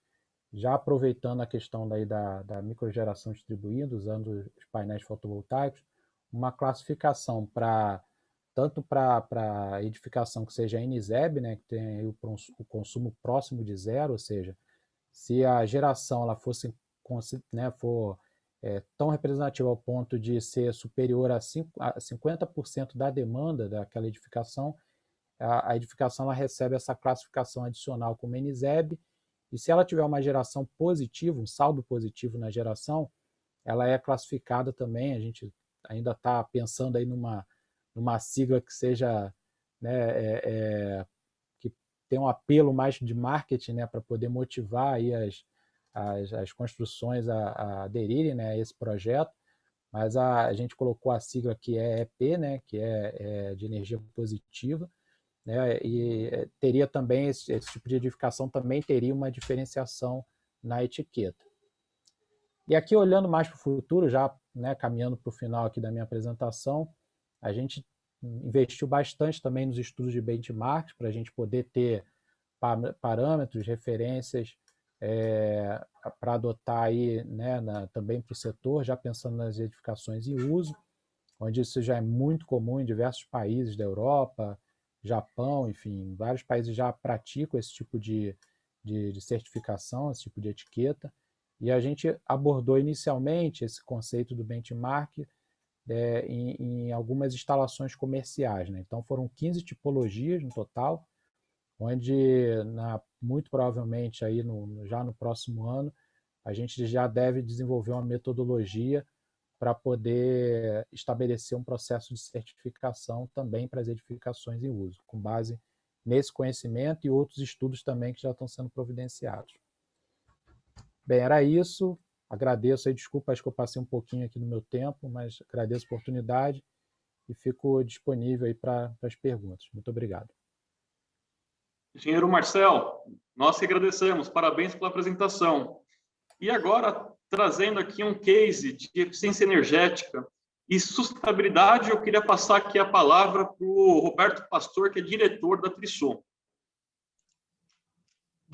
já aproveitando a questão daí da microgeração distribuída, usando os painéis fotovoltaicos, uma classificação tanto para edificação que seja NZEB, né, que tem o consumo próximo de zero, ou seja, se a geração ela fosse, né, for tão representativa ao ponto de ser superior a 50% da demanda daquela edificação, a edificação ela recebe essa classificação adicional como NZEB, e se ela tiver uma geração positiva, um saldo positivo na geração, ela é classificada também, a gente ainda está pensando aí numa sigla que seja, né, que tenha um apelo mais de marketing, né, para poder motivar aí as construções a aderirem, né, a esse projeto, mas a gente colocou a sigla que é EP, né, que é de energia positiva, né, e teria também esse tipo de edificação também teria uma diferenciação na etiqueta. E aqui, olhando mais para o futuro, já, né, caminhando para o final aqui da minha apresentação, a gente investiu bastante também nos estudos de benchmarks para a gente poder ter parâmetros, referências para adotar aí, né, também para o setor, já pensando nas edificações em uso, onde isso já é muito comum em diversos países da Europa, Japão, enfim, vários países já praticam esse tipo de certificação, esse tipo de etiqueta. E a gente abordou inicialmente esse conceito do benchmark em algumas instalações comerciais, né? Então foram 15 tipologias no total, onde muito provavelmente aí já no próximo ano a gente já deve desenvolver uma metodologia para poder estabelecer um processo de certificação também para as edificações em uso, com base nesse conhecimento e outros estudos também que já estão sendo providenciados. Bem, era isso. Agradeço aí, desculpa, acho que eu passei um pouquinho aqui no meu tempo, mas agradeço a oportunidade e fico disponível aí para as perguntas. Muito obrigado. Engenheiro Marcel, nós que agradecemos. Parabéns pela apresentação. E agora, trazendo aqui um case de eficiência energética e sustentabilidade, eu queria passar aqui a palavra para o Roberto Pastor, que é diretor da Trisul.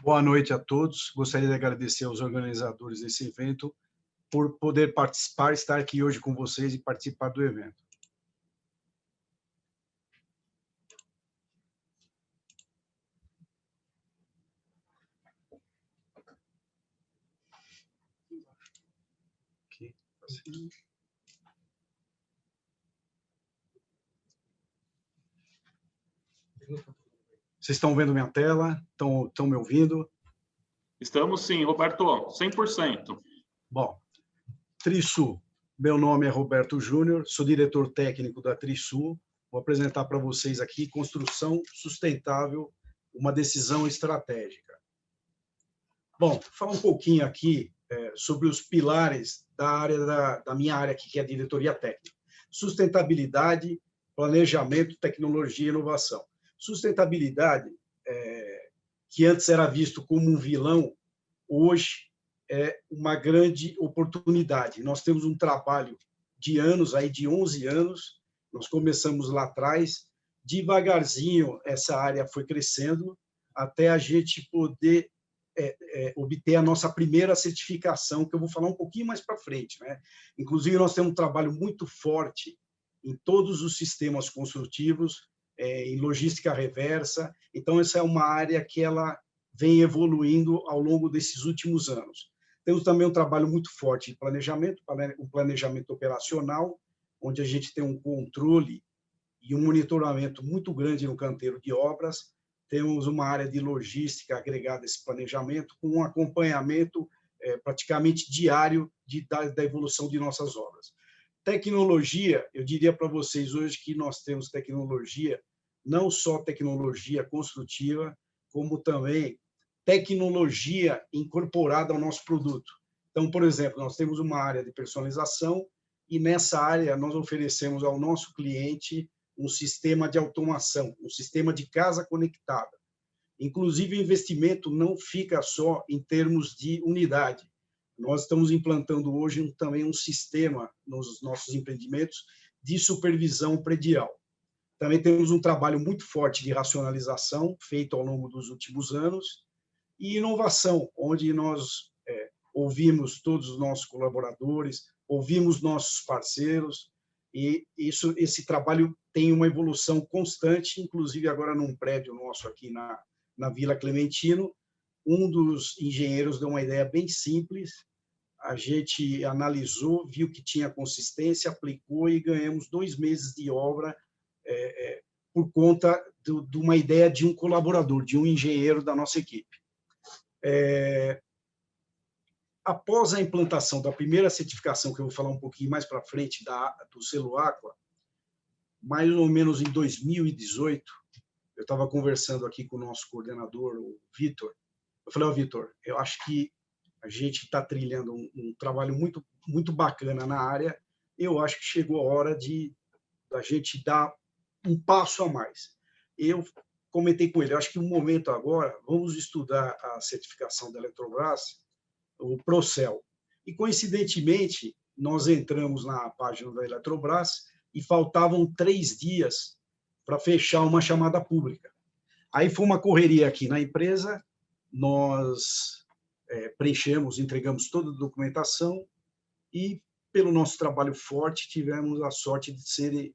Boa noite a todos. Gostaria de agradecer aos organizadores desse evento por poder participar, estar aqui hoje com vocês e participar do evento. Aqui. Vocês estão vendo minha tela? Estão me ouvindo? Estamos sim, Roberto, 100%. Bom, Trisul, meu nome é Roberto Júnior, sou diretor técnico da Trisul. Vou apresentar para vocês aqui construção sustentável, uma decisão estratégica. Bom, falar um pouquinho aqui sobre os pilares da minha área aqui, que é a diretoria técnica. Sustentabilidade, planejamento, tecnologia e inovação. Sustentabilidade, que antes era visto como um vilão, hoje é uma grande oportunidade. Nós temos um trabalho de anos, aí de 11 anos, nós começamos lá atrás, devagarzinho essa área foi crescendo, até a gente poder obter a nossa primeira certificação, que eu vou falar um pouquinho mais para frente, né? Inclusive, nós temos um trabalho muito forte em todos os sistemas construtivos, em logística reversa. Então, essa é uma área que ela vem evoluindo ao longo desses últimos anos. Temos também um trabalho muito forte de planejamento, um planejamento operacional, onde a gente tem um controle e um monitoramento muito grande no canteiro de obras. Temos uma área de logística agregada a esse planejamento, com um acompanhamento praticamente diário da evolução de nossas obras. Tecnologia, eu diria para vocês hoje que nós temos tecnologia, não só tecnologia construtiva, como também tecnologia incorporada ao nosso produto. Então, por exemplo, nós temos uma área de personalização e nessa área nós oferecemos ao nosso cliente um sistema de automação, um sistema de casa conectada. Inclusive, o investimento não fica só em termos de unidade. Nós estamos implantando hoje também um sistema nos nossos empreendimentos de supervisão predial. Também temos um trabalho muito forte de racionalização feito ao longo dos últimos anos e inovação, onde nós ouvimos todos os nossos colaboradores, ouvimos nossos parceiros e esse trabalho tem uma evolução constante, inclusive agora num prédio nosso aqui na Vila Clementino, um dos engenheiros deu uma ideia bem simples, a gente analisou, viu que tinha consistência, aplicou e ganhamos 2 meses de obra por conta de uma ideia de um colaborador, de um engenheiro da nossa equipe. Após a implantação da primeira certificação, que eu vou falar um pouquinho mais para frente, do selo Aqua, mais ou menos em 2018, eu estava conversando aqui com o nosso coordenador, o Vitor. Eu falei, Vitor, eu acho que a gente está trilhando um trabalho muito, muito bacana na área. Eu acho que chegou a hora da gente dar um passo a mais. Eu comentei com ele, eu acho que o momento agora, vamos estudar a certificação da Eletrobras, o Procel. E, coincidentemente, nós entramos na página da Eletrobras e faltavam 3 dias para fechar uma chamada pública. Aí foi uma correria aqui na empresa, nós preenchemos, entregamos toda a documentação e, pelo nosso trabalho forte, tivemos a sorte de ser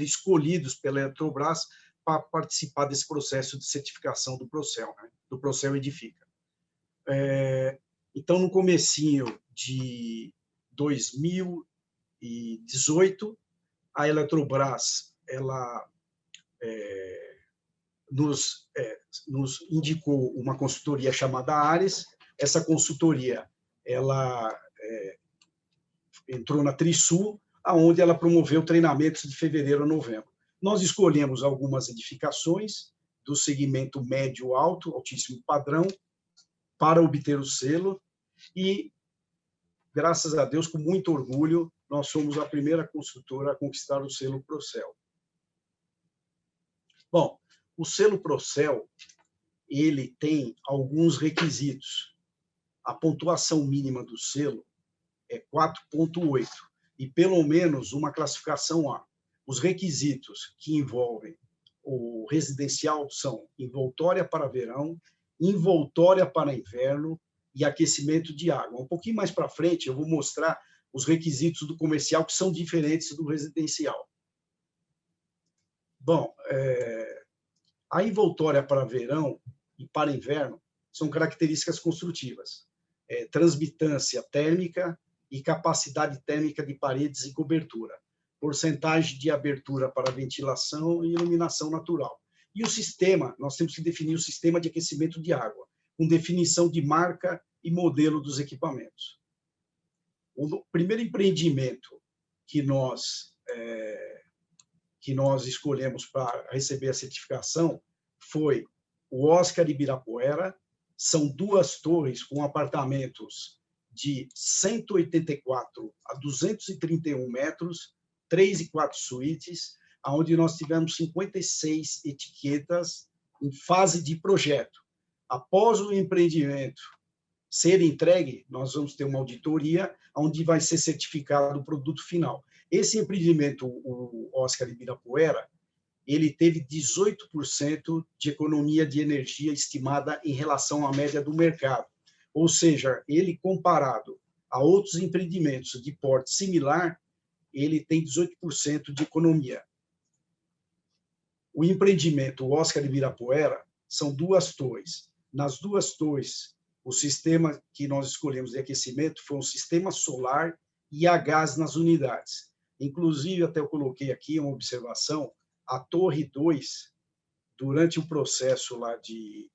escolhidos pela Eletrobras para participar desse processo de certificação do Procel, né? Do Procel Edifica. Então, no comecinho de 2018, a Eletrobras nos indicou uma consultoria chamada Ares. Essa consultoria entrou na Trisul, onde ela promoveu treinamentos de fevereiro a novembro. Nós escolhemos algumas edificações do segmento médio-alto, altíssimo padrão, para obter o selo e, graças a Deus, com muito orgulho, nós somos a primeira construtora a conquistar o selo Procel. Bom, o selo Procel, ele tem alguns requisitos. A pontuação mínima do selo é 4,8 e pelo menos uma classificação A. Os requisitos que envolvem o residencial são envoltória para verão, envoltória para inverno e aquecimento de água. Um pouquinho mais para frente eu vou mostrar os requisitos do comercial que são diferentes do residencial. Bom, a envoltória para verão e para inverno são características construtivas. Transmitância térmica e capacidade térmica de paredes e cobertura. Porcentagem de abertura para ventilação e iluminação natural. E o sistema, nós temos que definir o sistema de aquecimento de água, com definição de marca e modelo dos equipamentos. O primeiro empreendimento que nós escolhemos para receber a certificação foi o Oscar Ibirapuera. São 2 torres com apartamentos de 184 a 231 metros, 3 e 4 suítes, onde nós tivemos 56 etiquetas em fase de projeto. Após o empreendimento ser entregue, nós vamos ter uma auditoria onde vai ser certificado o produto final. Esse empreendimento, o Oscar Ibirapuera, ele teve 18% de economia de energia estimada em relação à média do mercado. Ou seja, ele comparado a outros empreendimentos de porte similar, ele tem 18% de economia. O empreendimento o Oscar Ibirapuera são 2 torres. Nas 2 torres, o sistema que nós escolhemos de aquecimento foi um sistema solar e a gás nas unidades. Inclusive, até eu coloquei aqui uma observação, a Torre 2, durante o processo lá de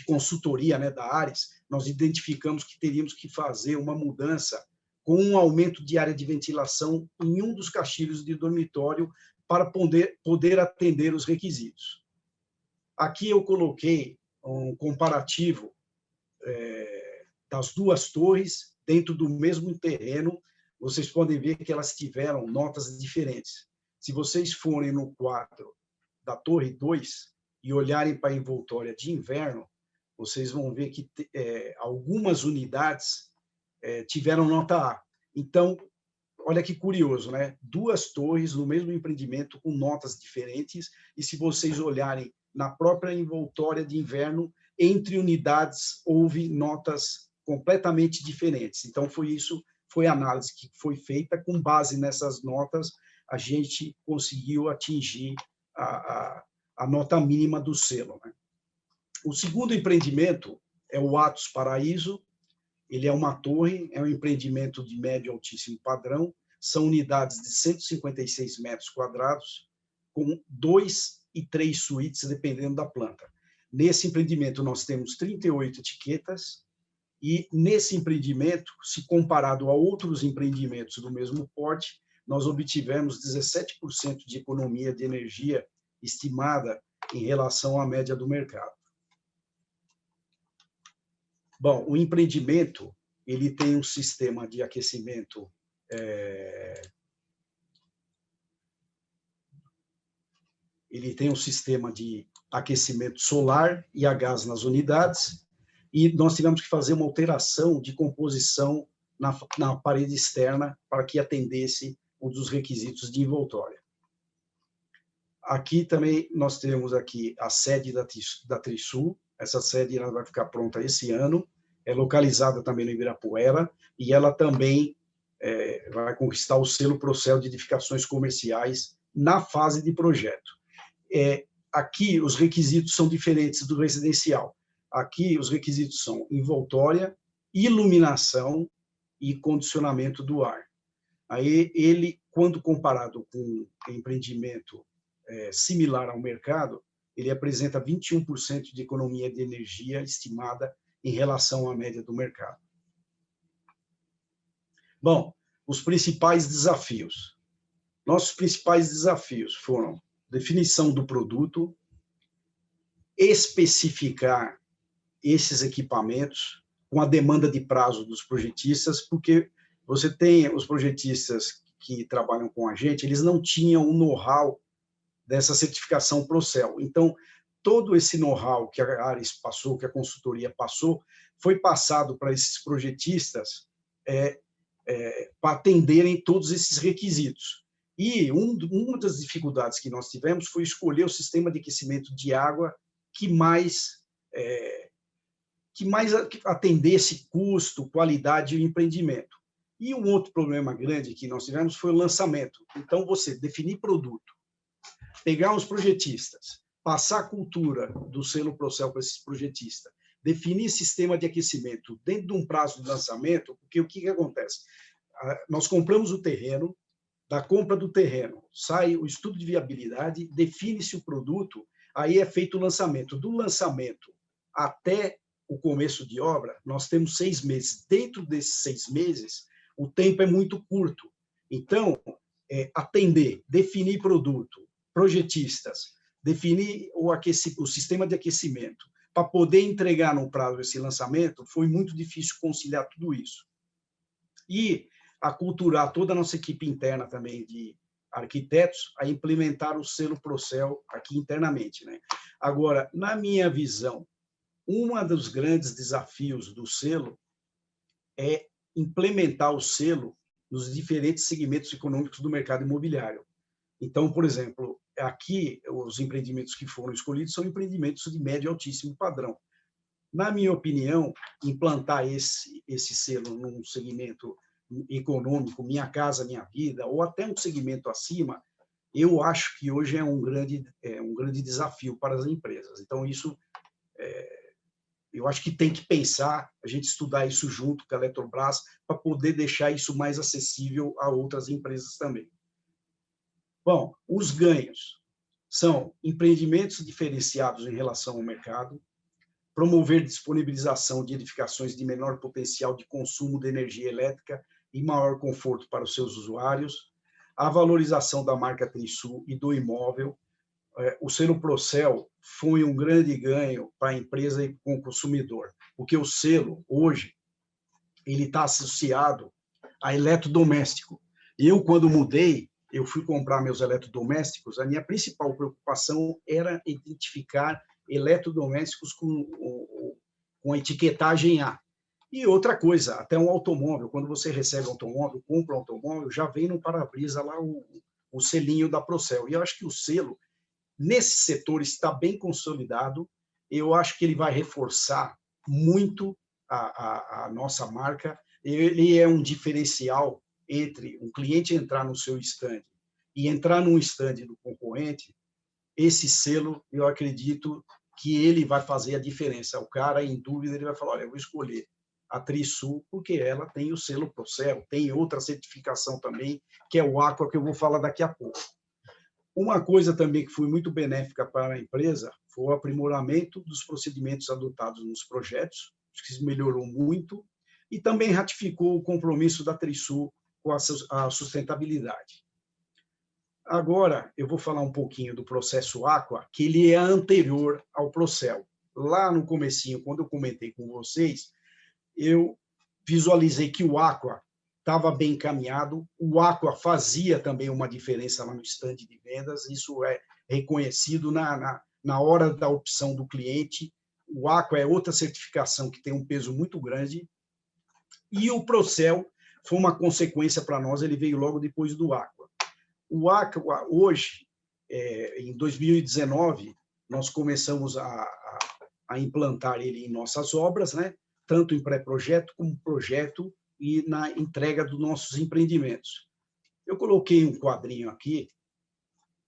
consultoria, né, da Ares, nós identificamos que teríamos que fazer uma mudança com um aumento de área de ventilação em um dos caixilhos de dormitório para poder atender os requisitos. Aqui eu coloquei um comparativo das 2 torres dentro do mesmo terreno. Vocês podem ver que elas tiveram notas diferentes. Se vocês forem no quadro da Torre 2 e olharem para a envoltória de inverno, vocês vão ver que algumas unidades tiveram nota A. Então, olha que curioso, né? 2 torres no mesmo empreendimento com notas diferentes, e se vocês olharem na própria envoltória de inverno, entre unidades houve notas completamente diferentes. Então, foi a análise que foi feita, com base nessas notas, a gente conseguiu atingir a nota mínima do selo, né? O segundo empreendimento é o Atos Paraíso. Ele é uma torre, é um empreendimento de médio e altíssimo padrão, são unidades de 156 metros quadrados, com 2 e 3 suítes, dependendo da planta. Nesse empreendimento, nós temos 38 etiquetas, e nesse empreendimento, se comparado a outros empreendimentos do mesmo porte, nós obtivemos 17% de economia de energia estimada em relação à média do mercado. Bom, o empreendimento ele tem um sistema de aquecimento solar e a gás nas unidades, e nós tivemos que fazer uma alteração de composição na parede externa para que atendesse um dos requisitos de envoltória. Aqui também nós temos aqui a sede da Trisul. Essa sede ela vai ficar pronta esse ano, é localizada também no Ibirapuera, e ela também vai conquistar o selo Procel de edificações comerciais na fase de projeto. Aqui os requisitos são diferentes do residencial. Aqui os requisitos são envoltória, iluminação e condicionamento do ar. Aí ele, quando comparado com um empreendimento similar ao mercado, ele apresenta 21% de economia de energia estimada em relação à média do mercado. Bom, os principais desafios. Nossos principais desafios foram definição do produto, especificar esses equipamentos com a demanda de prazo dos projetistas, porque você tem os projetistas que trabalham com a gente, eles não tinham o know-how dessa certificação Procel. Então, todo esse know-how que a Ares passou, que a consultoria passou, foi passado para esses projetistas para atenderem todos esses requisitos. E uma das dificuldades que nós tivemos foi escolher o sistema de aquecimento de água que mais atendesse custo, qualidade e empreendimento. E um outro problema grande que nós tivemos foi o lançamento. Então, você definir produto, pegar os projetistas, passar a cultura do selo Procel para esses projetistas, definir sistema de aquecimento dentro de um prazo de lançamento, porque o que acontece? Nós compramos o terreno, da compra do terreno sai o estudo de viabilidade, define-se o produto, aí é feito o lançamento. Do lançamento até o começo de obra, nós temos 6 meses. Dentro desses 6 meses, o tempo é muito curto. Então, atender, definir produto, projetistas, definir o sistema de aquecimento, para poder entregar no prazo esse lançamento, foi muito difícil conciliar tudo isso. E aculturar toda a nossa equipe interna também de arquitetos a implementar o selo Procel aqui internamente, né? Agora, na minha visão, um dos grandes desafios do selo é implementar o selo nos diferentes segmentos econômicos do mercado imobiliário. Então, por exemplo, aqui os empreendimentos que foram escolhidos são empreendimentos de médio e altíssimo padrão. Na minha opinião, implantar esse selo num segmento econômico, Minha Casa Minha Vida, ou até um segmento acima, eu acho que hoje é um grande desafio para as empresas. Então, isso eu acho que tem que pensar, a gente estudar isso junto com a Eletrobras, para poder deixar isso mais acessível a outras empresas também. Bom, os ganhos são empreendimentos diferenciados em relação ao mercado, promover disponibilização de edificações de menor potencial de consumo de energia elétrica e maior conforto para os seus usuários, a valorização da marca Trisul e do imóvel. O selo Procel foi um grande ganho para a empresa e com o consumidor, porque o selo, hoje, ele está associado a eletrodoméstico. Eu, quando mudei, eu fui comprar meus eletrodomésticos, a minha principal preocupação era identificar eletrodomésticos com a etiquetagem A. E outra coisa, até um automóvel, quando você recebe um automóvel, compra um automóvel, já vem no para-brisa lá o selinho da Procel. E eu acho que o selo, nesse setor, está bem consolidado. Eu acho que ele vai reforçar muito a nossa marca. Ele é um diferencial entre um cliente entrar no seu stand e entrar num stand do concorrente. Esse selo, eu acredito que ele vai fazer a diferença. O cara, em dúvida, ele vai falar, olha, eu vou escolher a Trisul, porque ela tem o selo Procel, tem outra certificação também, que é o Aqua, que eu vou falar daqui a pouco. Uma coisa também que foi muito benéfica para a empresa foi o aprimoramento dos procedimentos adotados nos projetos, que melhorou muito, e também ratificou o compromisso da Trisul com a sustentabilidade. Agora, eu vou falar um pouquinho do processo Aqua, que ele é anterior ao Procel. Lá no comecinho, quando eu comentei com vocês, eu visualizei que o Aqua estava bem encaminhado, o Aqua fazia também uma diferença lá no stand de vendas, isso é reconhecido na hora da opção do cliente. O Aqua é outra certificação que tem um peso muito grande, e o Procel foi uma consequência para nós, ele veio logo depois do Aqua. O Aqua, hoje, em 2019, nós começamos a implantar ele em nossas obras, né? Tanto em pré-projeto como projeto e na entrega dos nossos empreendimentos. Eu coloquei um quadrinho aqui.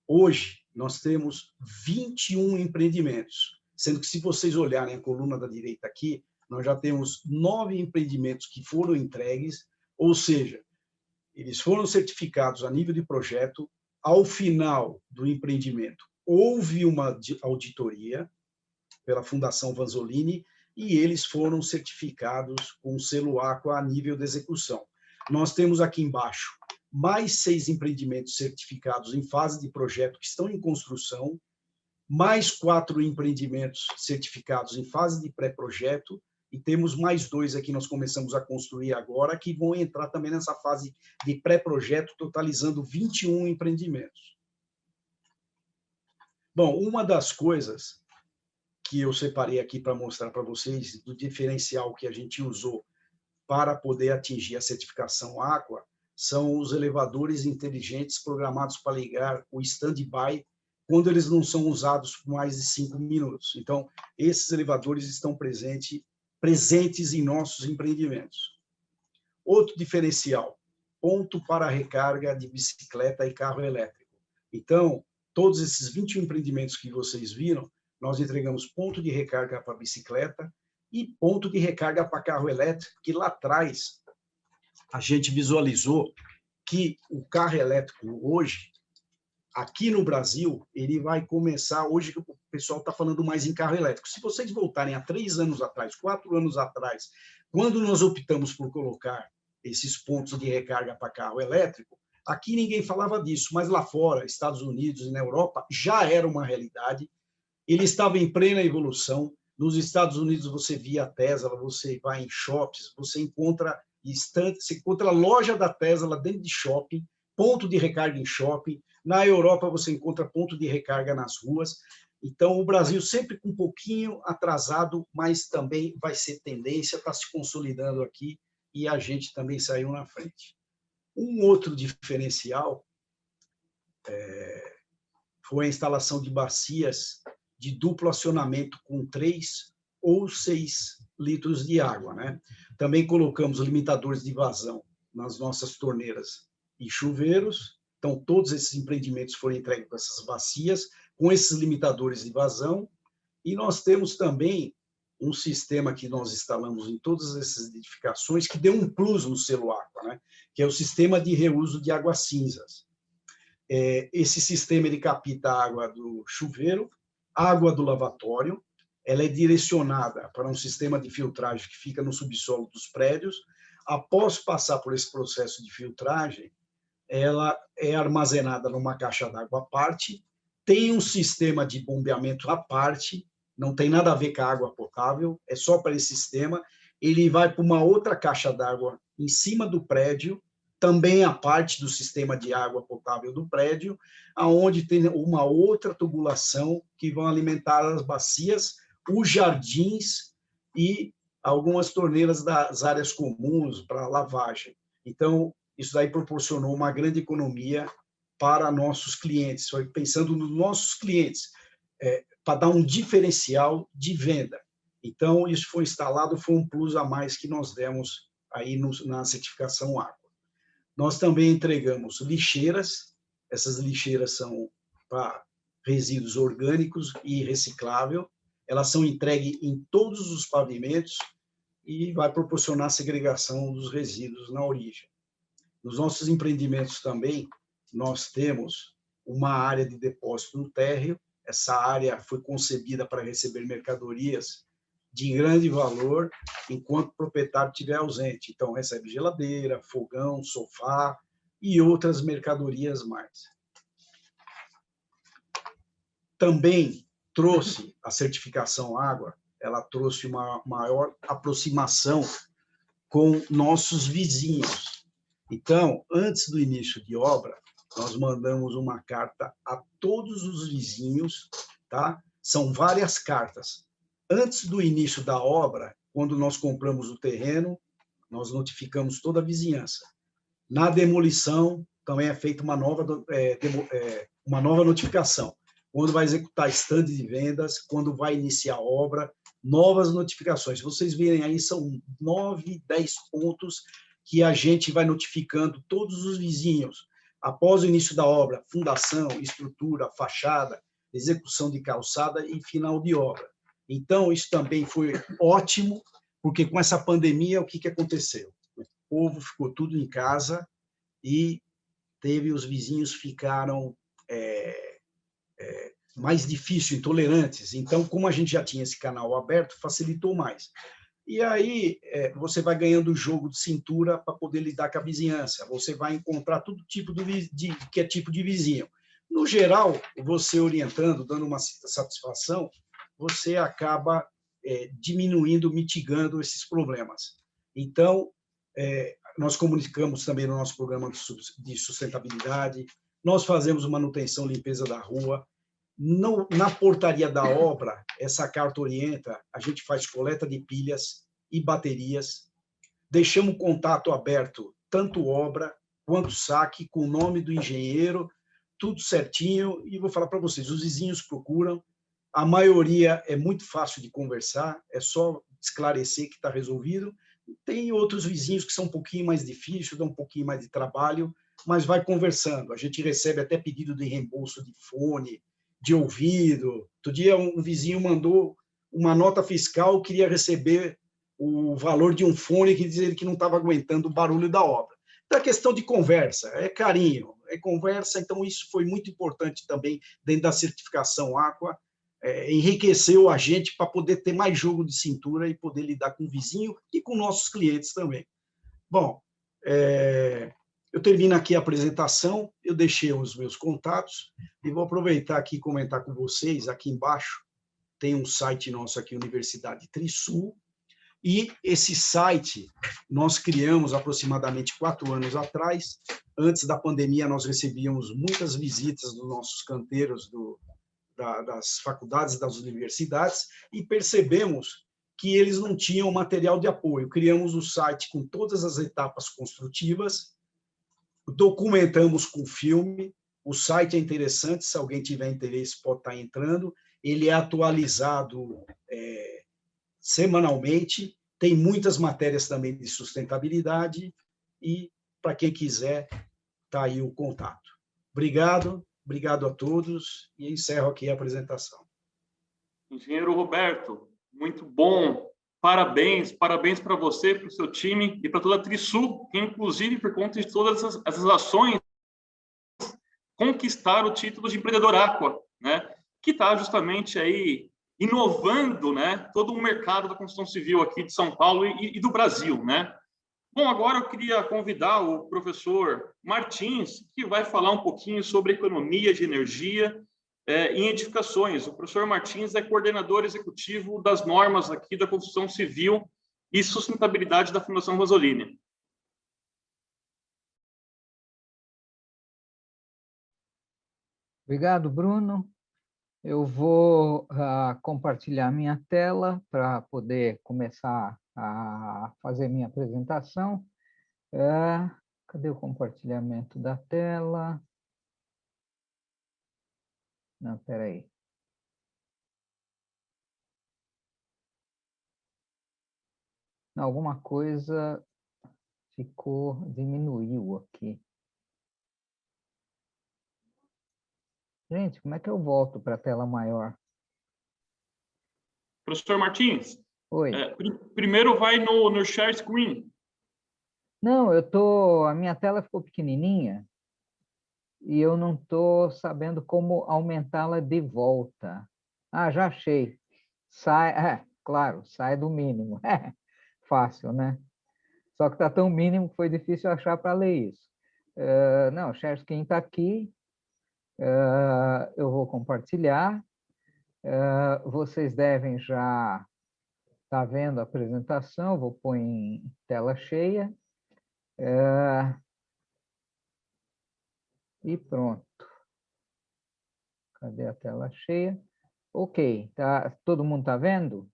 Hoje, nós temos 21 empreendimentos, sendo que, se vocês olharem a coluna da direita aqui, nós já temos 9 empreendimentos que foram entregues, ou seja, eles foram certificados a nível de projeto. Ao final do empreendimento, houve uma auditoria pela Fundação Vanzolini e eles foram certificados com o selo Aqua a nível de execução. Nós temos aqui embaixo mais 6 empreendimentos certificados em fase de projeto que estão em construção, mais 4 empreendimentos certificados em fase de pré-projeto, e temos mais 2 aqui que nós começamos a construir agora, que vão entrar também nessa fase de pré-projeto, totalizando 21 empreendimentos. Bom, uma das coisas que eu separei aqui para mostrar para vocês, do diferencial que a gente usou para poder atingir a certificação Aqua, são os elevadores inteligentes programados para ligar o stand-by quando eles não são usados por mais de 5 minutos. Então, esses elevadores estão presentes em nossos empreendimentos. Outro diferencial, ponto para recarga de bicicleta e carro elétrico. Então, todos esses 21 empreendimentos que vocês viram, nós entregamos ponto de recarga para bicicleta e ponto de recarga para carro elétrico, que lá atrás a gente visualizou que o carro elétrico hoje, aqui no Brasil, ele vai começar, hoje o pessoal está falando mais em carro elétrico. Se vocês voltarem a 3 anos atrás, 4 anos atrás, quando nós optamos por colocar esses pontos de recarga para carro elétrico, aqui ninguém falava disso, mas lá fora, Estados Unidos e na Europa, já era uma realidade. Ele estava em plena evolução. Nos Estados Unidos, você via a Tesla, você vai em shoppings, você encontra estantes, você encontra a loja da Tesla dentro de shopping, ponto de recarga em shopping. Na Europa, você encontra ponto de recarga nas ruas. Então, o Brasil sempre um pouquinho atrasado, mas também vai ser tendência, está se consolidando aqui e a gente também saiu na frente. Um outro diferencial foi a instalação de bacias de duplo acionamento com 3 ou 6 litros de água, né? Também colocamos limitadores de vazão nas nossas torneiras e chuveiros. Então, todos esses empreendimentos foram entregues com essas bacias, com esses limitadores de vazão. E nós temos também um sistema que nós instalamos em todas essas edificações, que deu um plus no selo Aqua, né? Que é o sistema de reuso de águas cinzas. Esse sistema ele capta a água do chuveiro, água do lavatório, ela é direcionada para um sistema de filtragem que fica no subsolo dos prédios. Após passar por esse processo de filtragem, ela é armazenada numa caixa d'água à parte, tem um sistema de bombeamento à parte, não tem nada a ver com a água potável, é só para esse sistema. Ele vai para uma outra caixa d'água em cima do prédio, também a parte do sistema de água potável do prédio, aonde tem uma outra tubulação que vão alimentar as bacias, os jardins e algumas torneiras das áreas comuns para lavagem. Então, isso daí proporcionou uma grande economia para nossos clientes, pensando nos nossos clientes, para dar um diferencial de venda. Então, isso foi instalado, foi um plus a mais que nós demos aí na certificação Aqua. Nós também entregamos lixeiras, essas lixeiras são para resíduos orgânicos e reciclável, elas são entregues em todos os pavimentos e vai proporcionar a segregação dos resíduos na origem. Nos nossos empreendimentos também, nós temos uma área de depósito no térreo. Essa área foi concebida para receber mercadorias de grande valor enquanto o proprietário estiver ausente. Então, recebe geladeira, fogão, sofá e outras mercadorias mais. Também trouxe a certificação água, ela trouxe uma maior aproximação com nossos vizinhos. Então, antes do início de obra, nós mandamos uma carta a todos os vizinhos, tá? São várias cartas. Antes do início da obra, quando nós compramos o terreno, nós notificamos toda a vizinhança. Na demolição, também é feita uma nova notificação. Quando vai executar stand de vendas, quando vai iniciar a obra, novas notificações. Se vocês virem aí, são 9, 10 pontos que a gente vai notificando todos os vizinhos. Após o início da obra, fundação, estrutura, fachada, execução de calçada e final de obra. Então, isso também foi ótimo, porque com essa pandemia, o que aconteceu? O povo ficou tudo em casa e os vizinhos ficaram mais difícil, intolerantes. Então, como a gente já tinha esse canal aberto, facilitou mais. E aí você vai ganhando o jogo de cintura para poder lidar com a vizinhança. Você vai encontrar todo tipo que é tipo de vizinho. No geral, você orientando, dando uma satisfação, você acaba diminuindo, mitigando esses problemas. Então, nós comunicamos também no nosso programa de sustentabilidade, nós fazemos manutenção, limpeza da rua. Na portaria da obra, essa carta orienta, a gente faz coleta de pilhas e baterias, deixamos contato aberto, tanto obra quanto saque, com o nome do engenheiro, tudo certinho, e vou falar para vocês, os vizinhos procuram, a maioria é muito fácil de conversar, é só esclarecer que está resolvido. Tem outros vizinhos que são um pouquinho mais difíceis, dão um pouquinho mais de trabalho, mas vai conversando. A gente recebe até pedido de reembolso de fone, de ouvido. Outro dia, um vizinho mandou uma nota fiscal, queria receber o valor de um fone, que dizia que não estava aguentando o barulho da obra. Então, é questão de conversa, é carinho, é conversa. Então, isso foi muito importante também dentro da certificação Aqua, enriqueceu a gente para poder ter mais jogo de cintura e poder lidar com o vizinho e com nossos clientes também. Bom, eu termino aqui a apresentação, eu deixei os meus contatos e vou aproveitar aqui e comentar com vocês. Aqui embaixo tem um site nosso aqui, Universidade Trisul, e esse site nós criamos aproximadamente 4 anos atrás. Antes da pandemia, nós recebíamos muitas visitas dos nossos canteiros das faculdades, das universidades, e percebemos que eles não tinham material de apoio. Criamos o site com todas as etapas construtivas, documentamos com filme. O site é interessante, se alguém tiver interesse pode estar entrando. Ele é atualizado semanalmente, tem muitas matérias também de sustentabilidade e, para quem quiser, está aí o contato. Obrigado a todos e encerro aqui a apresentação. Engenheiro Roberto, muito bom. Parabéns para você, para o seu time e para toda a Trisul, que, inclusive, por conta de todas essas ações, conquistaram o título de empreendedor Aqua, né? Que está justamente aí inovando, né, todo o mercado da construção civil aqui de São Paulo e do Brasil, né? Bom, agora eu queria convidar o professor Martins, que vai falar um pouquinho sobre economia de energia em edificações. O professor Martins é coordenador executivo das normas aqui da construção civil e sustentabilidade da Fundação Vanzolini. Obrigado, Bruno. Eu vou compartilhar minha tela para poder começar a fazer minha apresentação. Cadê o compartilhamento da tela? Não, espera aí. Alguma coisa diminuiu aqui. Gente, como é que eu volto para a tela maior? Professor Martins, Oi. Primeiro vai no share screen. Não, a minha tela ficou pequenininha. e eu não estou sabendo como aumentá-la de volta. Ah, já achei. Sai, claro, sai do mínimo. Fácil, né? Só que está tão mínimo que foi difícil achar para ler isso. Não, o share screen está aqui. Eu vou compartilhar. Vocês devem já estar vendo a apresentação. Vou pôr em tela cheia. E pronto. Cadê a tela cheia? Ok, tá, todo mundo está vendo?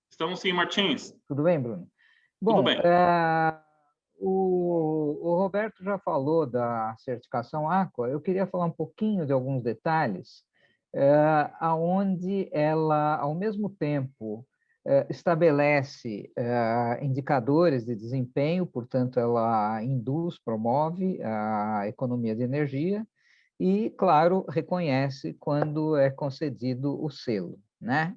Estamos sim, Martins. Tudo bem, Bruno? Tudo Bom, bem. o Roberto já falou da certificação Aqua. Eu queria falar um pouquinho de alguns detalhes, aonde ela, ao mesmo tempo, estabelece indicadores de desempenho, portanto, ela induz, promove a economia de energia e, claro, reconhece quando é concedido o selo, né?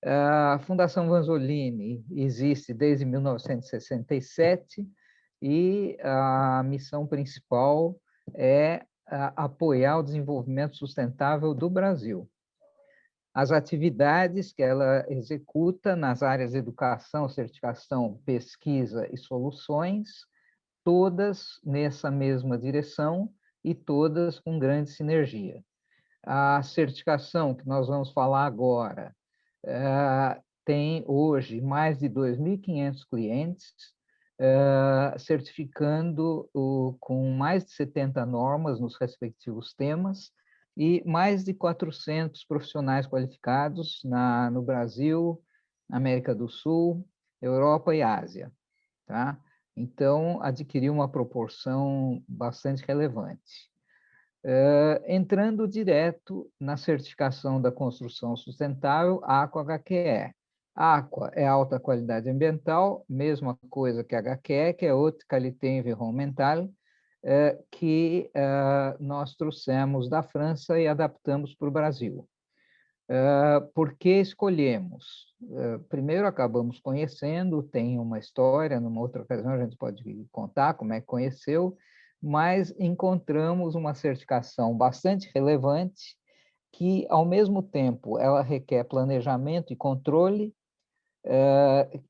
A Fundação Vanzolini existe desde 1967 e a missão principal é apoiar o desenvolvimento sustentável do Brasil. As atividades que ela executa nas áreas de educação, certificação, pesquisa e soluções, todas nessa mesma direção e todas com grande sinergia. A certificação que nós vamos falar agora tem hoje mais de 2.500 clientes, certificando com mais de 70 normas nos respectivos temas e mais de 400 profissionais qualificados no Brasil, América do Sul, Europa e Ásia. Tá? Então, adquiriu uma proporção bastante relevante. Entrando direto na certificação da construção sustentável, Aqua HQE. Aqua é alta qualidade ambiental, mesma coisa que HQE, que é Haute Qualité Environnementale, que nós trouxemos da França e adaptamos para o Brasil. Por que escolhemos? Primeiro, acabamos conhecendo, tem uma história, numa outra ocasião a gente pode contar como é que conheceu, mas encontramos uma certificação bastante relevante que, ao mesmo tempo, ela requer planejamento e controle.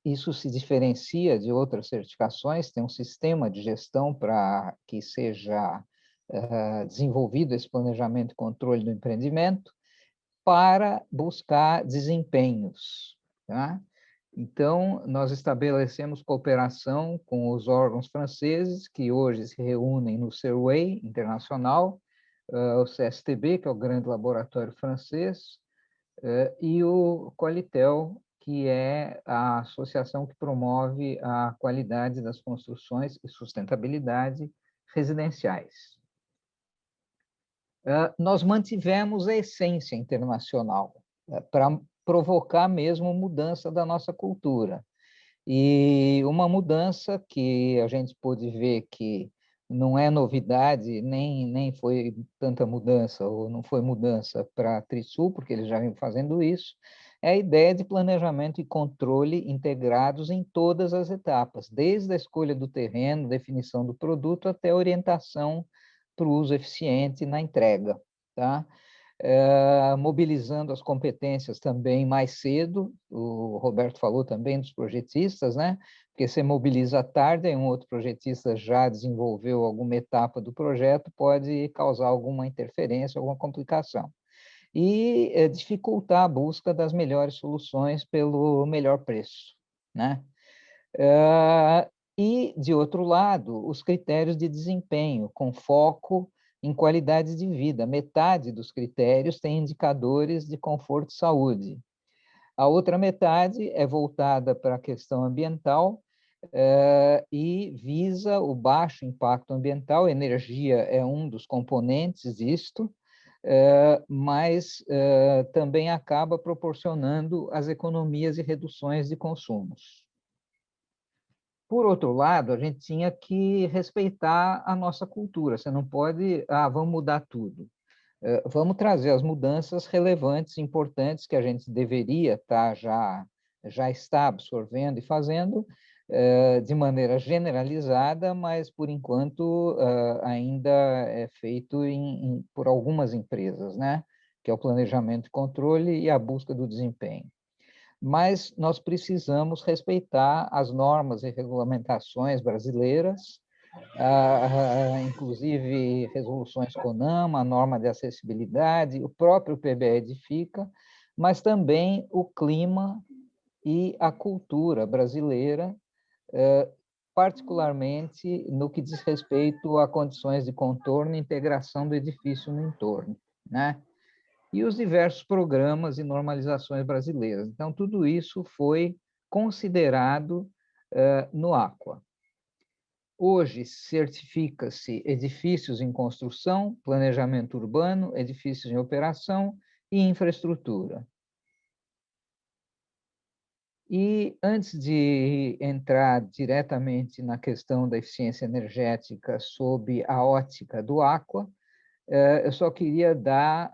Isso se diferencia de outras certificações, tem um sistema de gestão para que seja desenvolvido esse planejamento e controle do empreendimento para buscar desempenhos. Tá? Então, nós estabelecemos cooperação com os órgãos franceses, que hoje se reúnem no CERWAY internacional, o CSTB, que é o grande laboratório francês, e o Qualitel, que é a associação que promove a qualidade das construções e sustentabilidade residenciais. Nós mantivemos a essência internacional para provocar mesmo mudança da nossa cultura. E uma mudança que a gente pôde ver que não é novidade, nem foi tanta mudança, ou não foi mudança para a Trisul, porque eles já vêm fazendo isso, é a ideia de planejamento e controle integrados em todas as etapas, desde a escolha do terreno, definição do produto, até a orientação para o uso eficiente na entrega. Tá? Mobilizando as competências também mais cedo, o Roberto falou também dos projetistas, né? Porque você mobiliza tarde, e um outro projetista já desenvolveu alguma etapa do projeto, pode causar alguma interferência, alguma complicação. E dificultar a busca das melhores soluções pelo melhor preço, né? E, de outro lado, os critérios de desempenho, com foco em qualidade de vida. Metade dos critérios tem indicadores de conforto e saúde. A outra metade é voltada para a questão ambiental e visa o baixo impacto ambiental. Energia é um dos componentes disto, mas também acaba proporcionando as economias e reduções de consumos. Por outro lado, a gente tinha que respeitar a nossa cultura. Você não pode, vamos mudar tudo. Vamos trazer as mudanças relevantes, importantes, que a gente deveria já está absorvendo e fazendo, de maneira generalizada, mas, por enquanto, ainda é feito por algumas empresas, né? Que é o planejamento e controle e a busca do desempenho. Mas nós precisamos respeitar as normas e regulamentações brasileiras, inclusive resoluções CONAMA, a norma de acessibilidade, o próprio PBE edifica, mas também o clima e a cultura brasileira, particularmente no que diz respeito a condições de contorno e integração do edifício no entorno, né? E os diversos programas e normalizações brasileiras. Então, tudo isso foi considerado no Aqua. Hoje, certifica-se edifícios em construção, planejamento urbano, edifícios em operação e infraestrutura. E antes de entrar diretamente na questão da eficiência energética sob a ótica do Aqua, eu só queria dar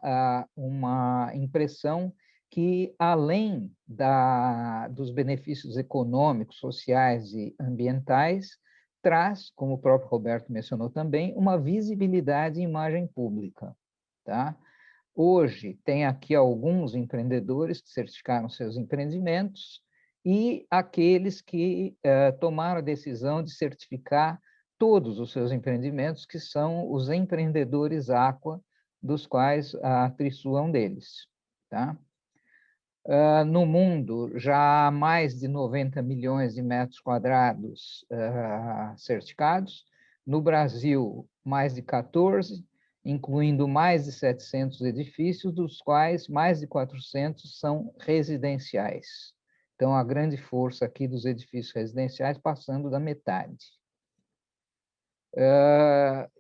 uma impressão que, além dos benefícios econômicos, sociais e ambientais, traz, como o próprio Roberto mencionou também, uma visibilidade e imagem pública. Tá? Hoje, tem aqui alguns empreendedores que certificaram seus empreendimentos e aqueles que tomaram a decisão de certificar todos os seus empreendimentos, que são os empreendedores Aqua, dos quais a Trisul é um deles. Tá? No mundo, já há mais de 90 milhões de metros quadrados certificados. No Brasil, mais de 14, incluindo mais de 700 edifícios, dos quais mais de 400 são residenciais. Então, a grande força aqui dos edifícios residenciais passando da metade.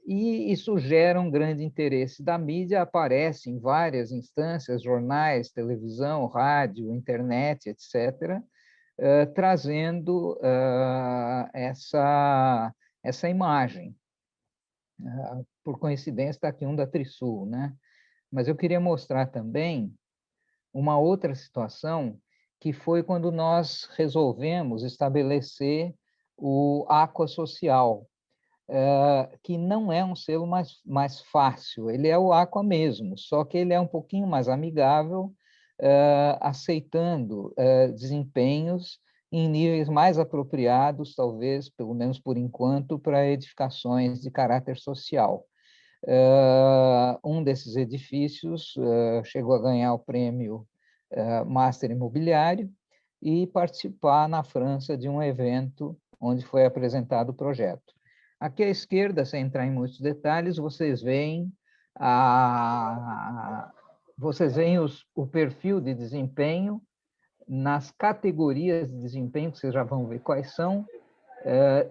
E isso gera um grande interesse da mídia, aparece em várias instâncias, jornais, televisão, rádio, internet, etc., trazendo essa imagem. Por coincidência, está aqui um da Trisul, né? Mas eu queria mostrar também uma outra situação, que foi quando nós resolvemos estabelecer o Aqua Social, que não é um selo mais fácil, ele é o Aqua mesmo, só que ele é um pouquinho mais amigável, aceitando desempenhos em níveis mais apropriados, talvez, pelo menos por enquanto, para edificações de caráter social. Um desses edifícios chegou a ganhar o prêmio Master Imobiliário e participar na França de um evento onde foi apresentado o projeto. Aqui à esquerda, sem entrar em muitos detalhes, vocês veem o perfil de desempenho nas categorias de desempenho, que vocês já vão ver quais são,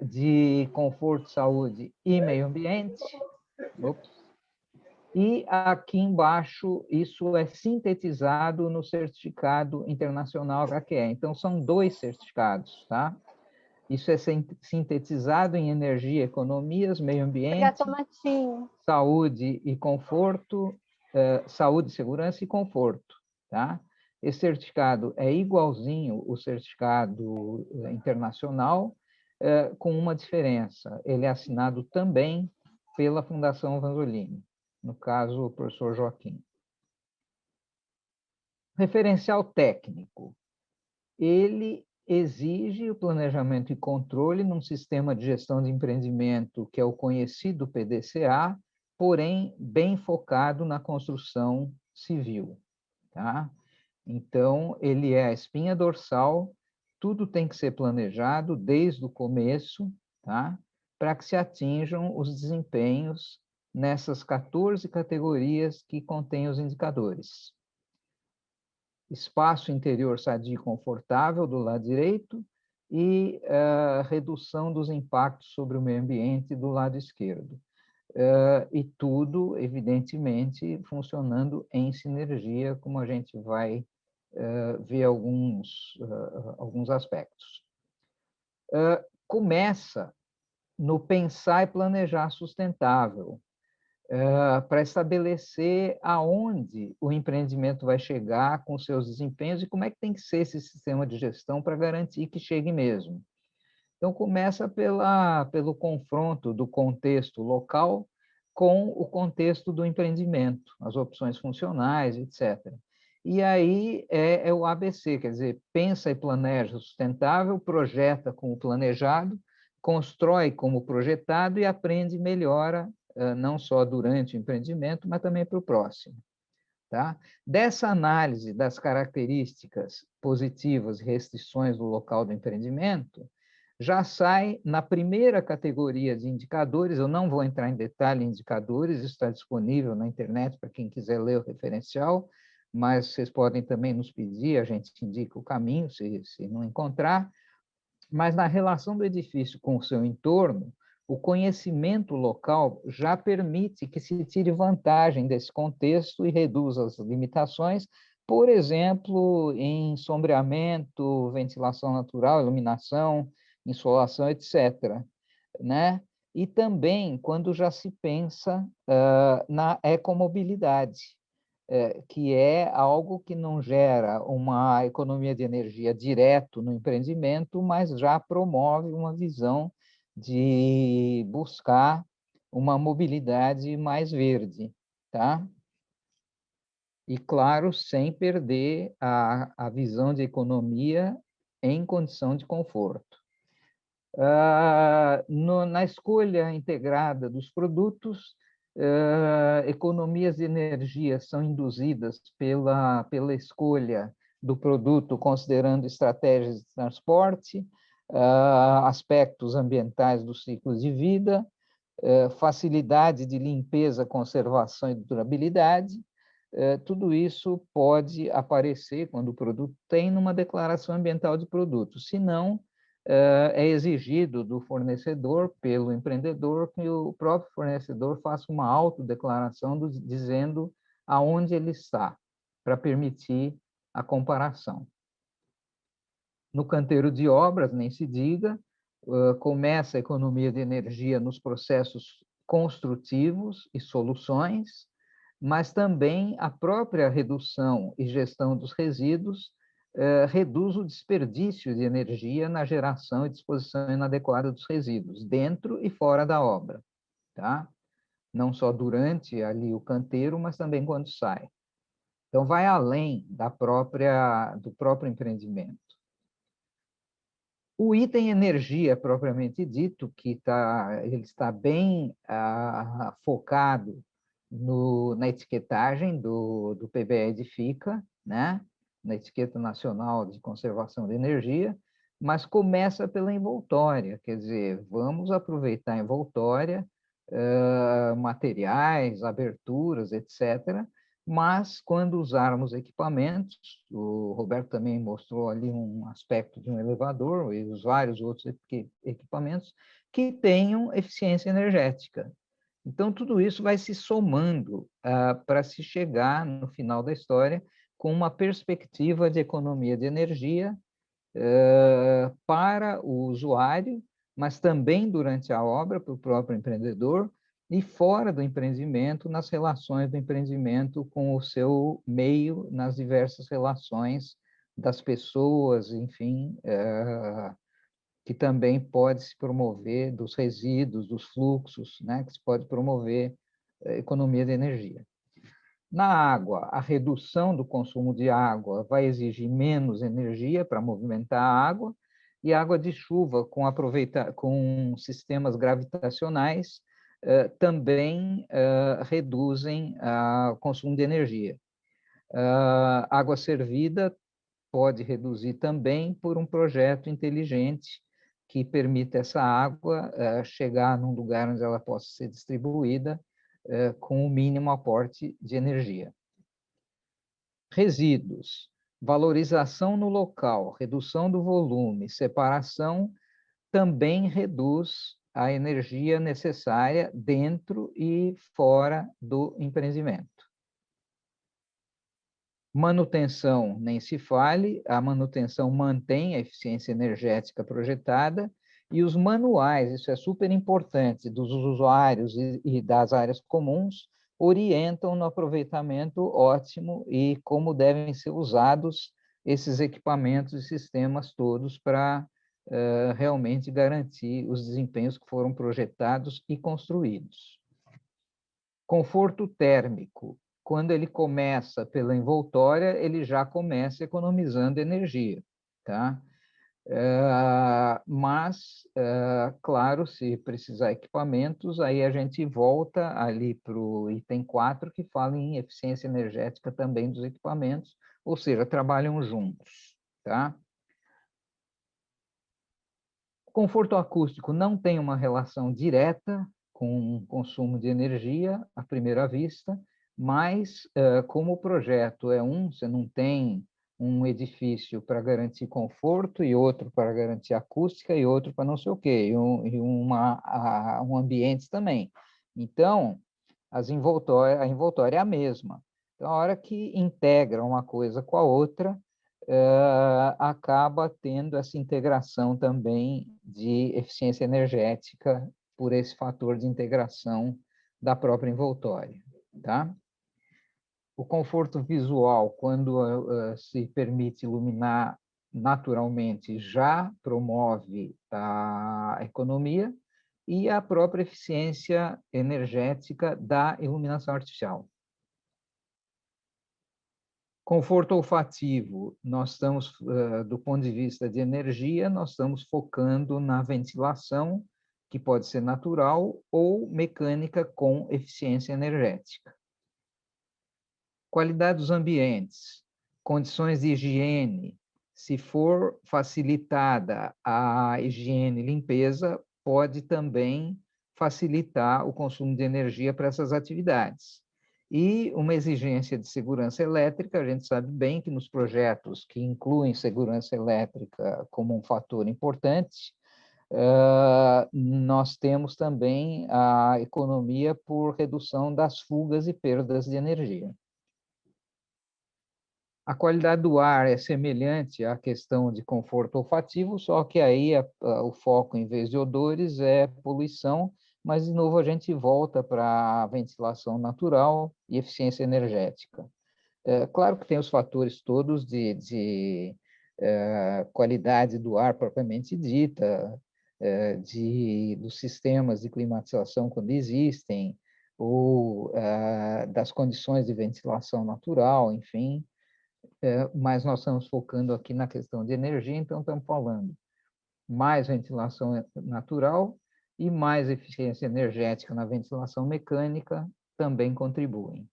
de conforto, saúde e meio ambiente. E aqui embaixo, isso é sintetizado no certificado internacional HQE. Então, são 2 certificados, tá? Isso é sintetizado em energia, economias, meio ambiente, saúde e conforto, saúde, segurança e conforto, tá? Esse certificado é igualzinho o certificado internacional, com uma diferença. Ele é assinado também pela Fundação Vanzolini, no caso, o professor Joaquim. Referencial técnico. Ele exige o planejamento e controle num sistema de gestão de empreendimento que é o conhecido PDCA, porém bem focado na construção civil. Tá? Então, ele é a espinha dorsal, tudo tem que ser planejado desde o começo, tá? Para que se atinjam os desempenhos nessas 14 categorias que contêm os indicadores. Espaço interior sadio e confortável do lado direito e redução dos impactos sobre o meio ambiente do lado esquerdo. E tudo, evidentemente, funcionando em sinergia, como a gente vai ver alguns aspectos. Começa no pensar e planejar sustentável, para estabelecer aonde o empreendimento vai chegar com seus desempenhos e como é que tem que ser esse sistema de gestão para garantir que chegue mesmo. Então, começa pelo confronto do contexto local com o contexto do empreendimento, as opções funcionais, etc. E aí é o ABC, quer dizer, pensa e planeja o sustentável, projeta como planejado, constrói como projetado e aprende e melhora, não só durante o empreendimento, mas também para o próximo. Tá? Dessa análise das características positivas e restrições do local do empreendimento, já sai na primeira categoria de indicadores. Eu não vou entrar em detalhe em indicadores, isso está disponível na internet para quem quiser ler o referencial, mas vocês podem também nos pedir, a gente indica o caminho, se não encontrar. Mas na relação do edifício com o seu entorno, o conhecimento local já permite que se tire vantagem desse contexto e reduza as limitações, por exemplo, em sombreamento, ventilação natural, iluminação, insolação, etc. Né? E também quando já se pensa na ecomobilidade, que é algo que não gera uma economia de energia direto no empreendimento, mas já promove uma visão de buscar uma mobilidade mais verde, tá? E, claro, sem perder a visão de economia em condição de conforto. Na escolha integrada dos produtos, economias de energia são induzidas pela escolha do produto, considerando estratégias de transporte, aspectos ambientais do ciclo de vida, facilidade de limpeza, conservação e durabilidade. Tudo isso pode aparecer quando o produto tem numa declaração ambiental de produto. Se não, é exigido do fornecedor, pelo empreendedor, que o próprio fornecedor faça uma autodeclaração dizendo aonde ele está, para permitir a comparação. No canteiro de obras, nem se diga, começa a economia de energia nos processos construtivos e soluções, mas também a própria redução e gestão dos resíduos reduz o desperdício de energia na geração e disposição inadequada dos resíduos, dentro e fora da obra, tá? Não só durante ali o canteiro, mas também quando sai. Então, vai além do próprio empreendimento. O item energia, propriamente dito, ele está bem focado na etiquetagem do PBE Edifica, né? Na etiqueta nacional de conservação de energia, mas começa pela envoltória, quer dizer, vamos aproveitar a envoltória, materiais, aberturas, etc., mas quando usarmos equipamentos, o Roberto também mostrou ali um aspecto de um elevador e os vários outros equipamentos que tenham eficiência energética. Então, tudo isso vai se somando para se chegar, no final da história, com uma perspectiva de economia de energia para o usuário, mas também durante a obra, para o próprio empreendedor, e fora do empreendimento, nas relações do empreendimento com o seu meio, nas diversas relações das pessoas, enfim, que também pode se promover dos resíduos, dos fluxos, né, que se pode promover economia de energia. Na água, a redução do consumo de água vai exigir menos energia para movimentar a água, e água de chuva com sistemas gravitacionais também reduzem o consumo de energia. Água servida pode reduzir também por um projeto inteligente que permita essa água chegar num lugar onde ela possa ser distribuída com o mínimo aporte de energia. Resíduos, valorização no local, redução do volume, separação, também reduz a energia necessária dentro e fora do empreendimento. Manutenção, nem se fale, a manutenção mantém a eficiência energética projetada, e os manuais, isso é super importante, dos usuários e das áreas comuns, orientam no aproveitamento ótimo e como devem ser usados esses equipamentos e sistemas todos para realmente garantir os desempenhos que foram projetados e construídos. Conforto térmico. Quando ele começa pela envoltória, ele já começa economizando energia, tá? Mas, claro, se precisar equipamentos, aí a gente volta ali para o item 4, que fala em eficiência energética também dos equipamentos, ou seja, trabalham juntos, tá? O conforto acústico não tem uma relação direta com o consumo de energia, à primeira vista, mas, como o projeto é você não tem um edifício para garantir conforto e outro para garantir acústica e outro para não sei o quê, um ambiente também. Então, a envoltória é a mesma. Então, a hora que integra uma coisa com a outra, acaba tendo essa integração também de eficiência energética por esse fator de integração da própria envoltória, tá? O conforto visual, quando se permite iluminar naturalmente, já promove a economia e a própria eficiência energética da iluminação artificial. Conforto olfativo, nós estamos, do ponto de vista de energia, nós estamos focando na ventilação, que pode ser natural ou mecânica com eficiência energética. Qualidade dos ambientes, condições de higiene. Se for facilitada a higiene e limpeza, pode também facilitar o consumo de energia para essas atividades. E uma exigência de segurança elétrica, a gente sabe bem que nos projetos que incluem segurança elétrica como um fator importante, nós temos também a economia por redução das fugas e perdas de energia. A qualidade do ar é semelhante à questão de conforto olfativo, só que aí o foco, em vez de odores, é poluição, mas, de novo, a gente volta para a ventilação natural e eficiência energética. Claro que tem os fatores todos de qualidade do ar propriamente dita, dos sistemas de climatização quando existem, ou das condições de ventilação natural, enfim, mas nós estamos focando aqui na questão de energia, então estamos falando mais ventilação natural e mais eficiência energética na ventilação mecânica também contribuem.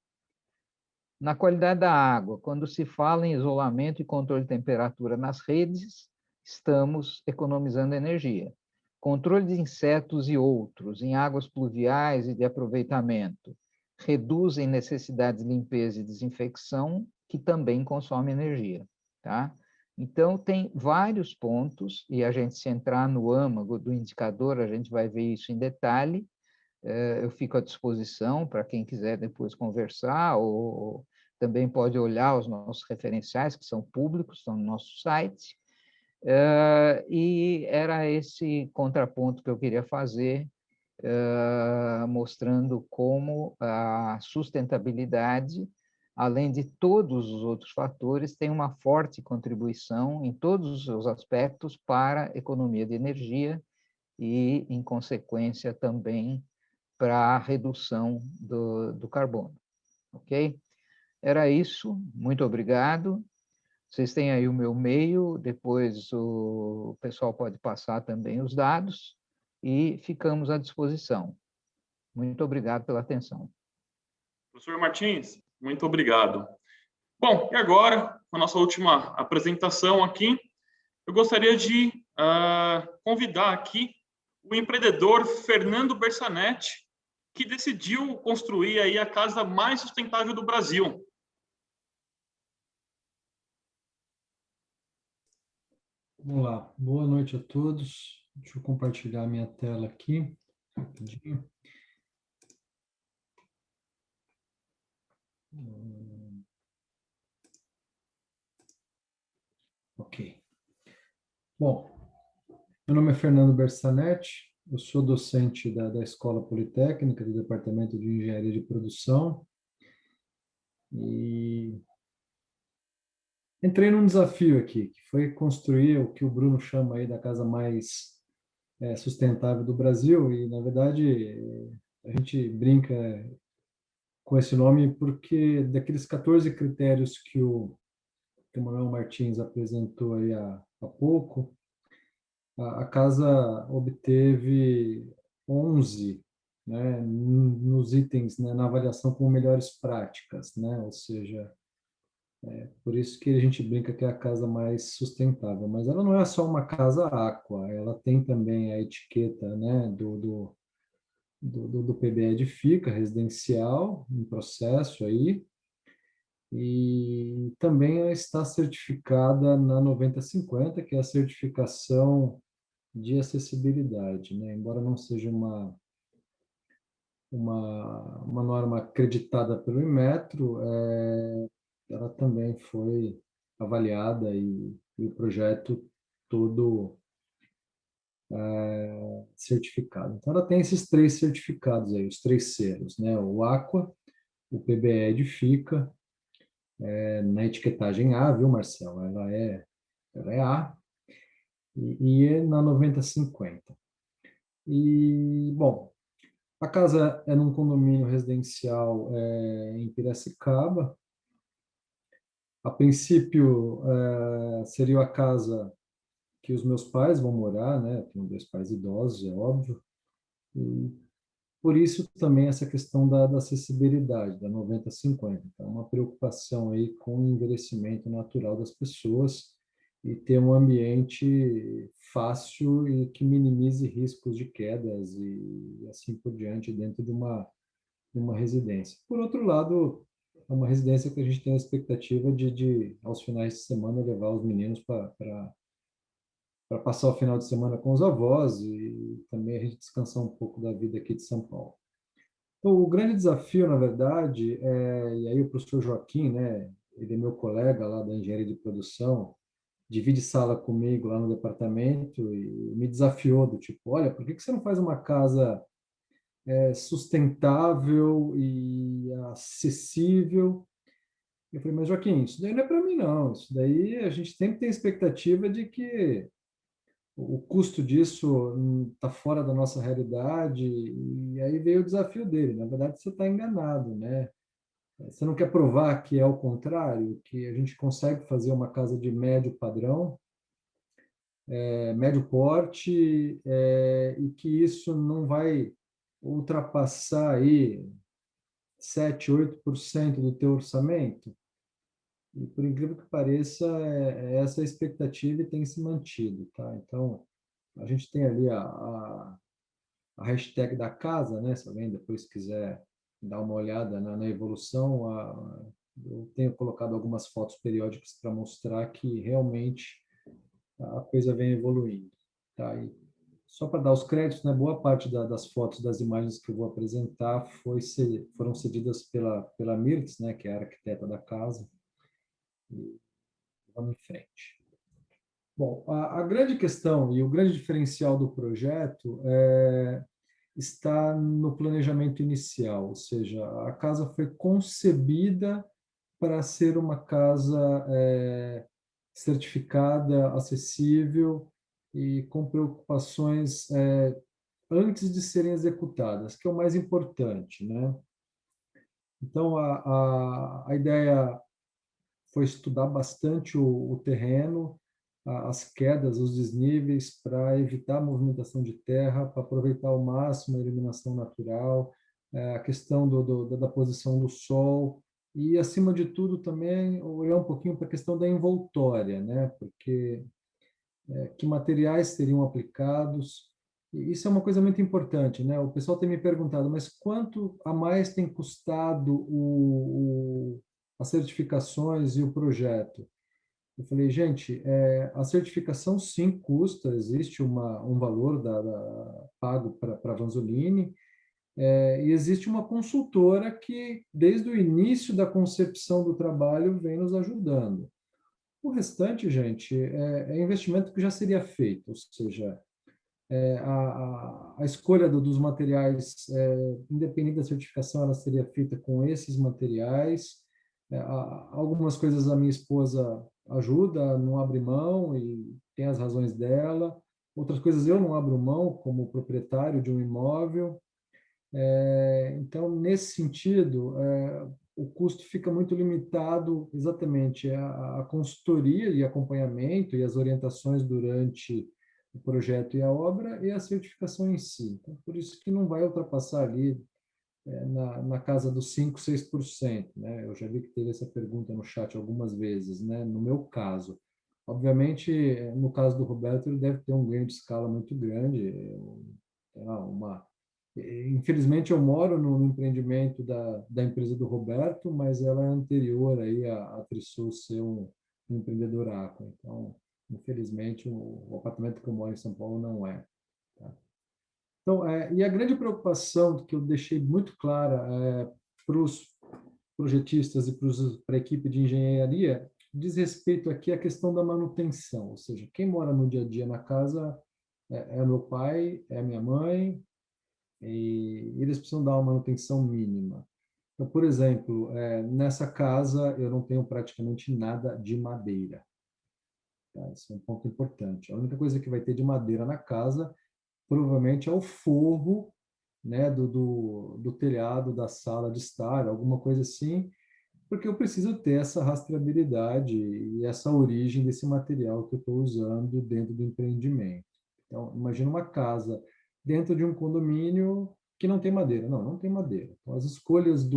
Na qualidade da água, quando se fala em isolamento e controle de temperatura nas redes, estamos economizando energia. Controle de insetos e outros em águas pluviais e de aproveitamento reduzem necessidade de limpeza e desinfecção, que também consome energia, tá? Então, tem vários pontos, e a gente, se entrar no âmago do indicador, a gente vai ver isso em detalhe. Eu fico à disposição para quem quiser depois conversar, ou também pode olhar os nossos referenciais, que são públicos, estão no nosso site. E era esse contraponto que eu queria fazer, mostrando como a sustentabilidade, além de todos os outros fatores, tem uma forte contribuição em todos os seus aspectos para a economia de energia e, em consequência, também para a redução do carbono. Ok? Era isso. Muito obrigado. Vocês têm aí o meu e-mail, depois o pessoal pode passar também os dados e ficamos à disposição. Muito obrigado pela atenção. Professor Martins, muito obrigado. Bom, e agora, a nossa última apresentação aqui, eu gostaria de convidar aqui o empreendedor Fernando Bersanetti, que decidiu construir aí a casa mais sustentável do Brasil. Vamos lá. Boa noite a todos. Deixa eu compartilhar a minha tela aqui, rapidinho. Ok. Bom, meu nome é Fernando Bersanetti, eu sou docente da Escola Politécnica, do Departamento de Engenharia de Produção, e entrei num desafio aqui, que foi construir o que o Bruno chama aí da casa mais sustentável do Brasil, e, na verdade, a gente brinca com esse nome porque daqueles 14 critérios que o Manuel Martins apresentou aí há pouco, a casa obteve 11, né, nos itens, né, na avaliação com melhores práticas, né, ou seja, por isso que a gente brinca que é a casa mais sustentável. Mas ela não é só uma casa aqua, ela tem também a etiqueta, né, do PBE Edifica, residencial, em processo aí, e também ela está certificada na 9050, que é a certificação de acessibilidade, né? Embora não seja uma norma acreditada pelo Inmetro, ela também foi avaliada e o projeto todo certificado. Então, ela tem esses 3 certificados aí, os 3 selos, né? O Aqua, o PBE Edifica, na etiquetagem A, viu, Marcelo? Ela é A, e é na 9050. E, bom, a casa é num condomínio residencial em Piracicaba. A princípio, seria a casa que os meus pais vão morar, né? Eu tenho 2 pais idosos, é óbvio. E por isso também essa questão da acessibilidade, da 90/50. Então, uma preocupação aí com o envelhecimento natural das pessoas e ter um ambiente fácil e que minimize riscos de quedas e assim por diante dentro de uma residência. Por outro lado, é uma residência que a gente tem a expectativa de aos finais de semana, levar os meninos para passar o final de semana com os avós e também a gente descansar um pouco da vida aqui de São Paulo. Então, o grande desafio, na verdade, e aí o professor Joaquim, né, ele é meu colega lá da engenharia de produção, divide sala comigo lá no departamento e me desafiou do tipo, olha, por que você não faz uma casa sustentável e acessível? Eu falei, mas Joaquim, isso daí não é para mim, não. Isso daí a gente sempre tem expectativa de que o custo disso está fora da nossa realidade, e aí veio o desafio dele. Na verdade, você está enganado, né? Você não quer provar que é o contrário, que a gente consegue fazer uma casa de médio padrão, médio porte, e que isso não vai ultrapassar aí 7, 8% do teu orçamento? E, por incrível que pareça, essa expectativa e tem se mantido, tá? Então, a gente tem ali a hashtag da casa, né? Se alguém depois quiser dar uma olhada na evolução, eu tenho colocado algumas fotos periódicas para mostrar que realmente a coisa vem evoluindo, tá? E só para dar os créditos, né? Boa parte das fotos, das imagens que eu vou apresentar foram cedidas pela Mirtz, né? Que é a arquiteta da casa. E vamos em frente. Bom, a grande questão e o grande diferencial do projeto está no planejamento inicial, ou seja, a casa foi concebida para ser uma casa certificada, acessível e com preocupações antes de serem executadas, que é o mais importante, né? Então, a ideia foi estudar bastante o terreno, as quedas, os desníveis, para evitar a movimentação de terra, para aproveitar ao máximo a iluminação natural, a questão da posição do sol e, acima de tudo, também olhar um pouquinho para a questão da envoltória, né? Porque que materiais seriam aplicados. E isso é uma coisa muito importante, né? O pessoal tem me perguntado, mas quanto a mais tem custado as certificações e o projeto? Eu falei, gente, a certificação sim custa, existe um valor pago para a Vanzolini, e existe uma consultora que, desde o início da concepção do trabalho, vem nos ajudando. O restante, gente, é investimento que já seria feito, ou seja, a escolha dos materiais, independente da certificação, ela seria feita com esses materiais. Algumas coisas a minha esposa ajuda, não abre mão e tem as razões dela. Outras coisas eu não abro mão como proprietário de um imóvel. Então, nesse sentido, o custo fica muito limitado exatamente à consultoria e acompanhamento e as orientações durante o projeto e a obra e a certificação em si. Então, por isso que não vai ultrapassar ali na casa dos 5, 6%, né? Eu já vi que teve essa pergunta no chat algumas vezes, né? No meu caso. Obviamente, no caso do Roberto, ele deve ter um ganho de escala muito grande, infelizmente, eu moro no empreendimento da empresa do Roberto, mas ela é anterior aí a Trisul ser um empreendedor aqua. Então, infelizmente, o apartamento que eu moro em São Paulo não é. Tá? Então, e a grande preocupação que eu deixei muito clara para os projetistas e para a equipe de engenharia diz respeito aqui à questão da manutenção, ou seja, quem mora no dia a dia na casa é meu pai, é minha mãe, e eles precisam dar uma manutenção mínima. Então, por exemplo, nessa casa eu não tenho praticamente nada de madeira. Tá? Esse é um ponto importante. A única coisa que vai ter de madeira na casa provavelmente é o forro, né, do telhado da sala de estar, alguma coisa assim, porque eu preciso ter essa rastreabilidade e essa origem desse material que eu estou usando dentro do empreendimento. Então, imagina uma casa dentro de um condomínio que não tem madeira. Não, não tem madeira. Então, as escolhas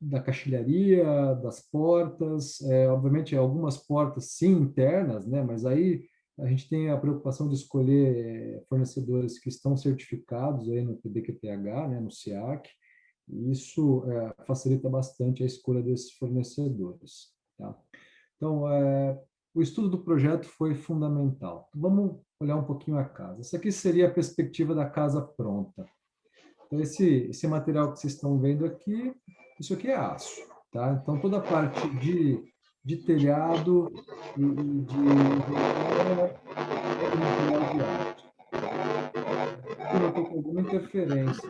da caixilharia, das portas, obviamente algumas portas sim internas, né, mas aí a gente tem a preocupação de escolher fornecedores que estão certificados aí no PDQPH, né, no SEAC, e isso facilita bastante a escolha desses fornecedores. Tá? Então, o estudo do projeto foi fundamental. Vamos olhar um pouquinho a casa. Essa aqui seria a perspectiva da casa pronta. Então, esse material que vocês estão vendo aqui, isso aqui é aço. Tá? Então, toda a parte de telhado e de material de aço. Eu estou com alguma interferência,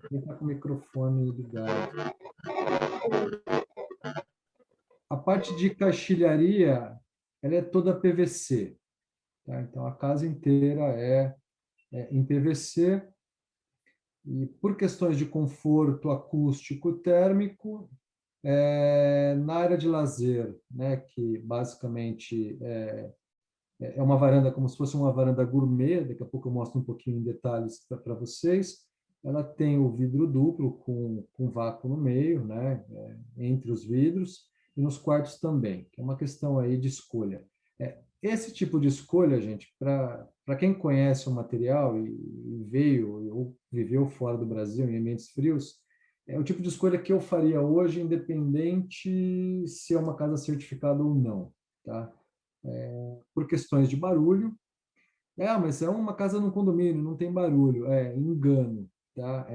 quem está com o microfone ligado. A parte de caixilharia, ela é toda PVC. Tá? Então, a casa inteira é em PVC. E por questões de conforto acústico térmico, na área de lazer, né, que basicamente é uma varanda como se fosse uma varanda gourmet, daqui a pouco eu mostro um pouquinho em detalhes para vocês. Ela tem o vidro duplo com vácuo no meio, né, entre os vidros, e nos quartos também, que é uma questão aí de escolha. Esse tipo de escolha, gente, para quem conhece o material e veio ou viveu fora do Brasil, em ambientes frios, é o tipo de escolha que eu faria hoje, independente se é uma casa certificada ou não, tá? Por questões de barulho. Mas é uma casa no condomínio, não tem barulho. Engano, tá?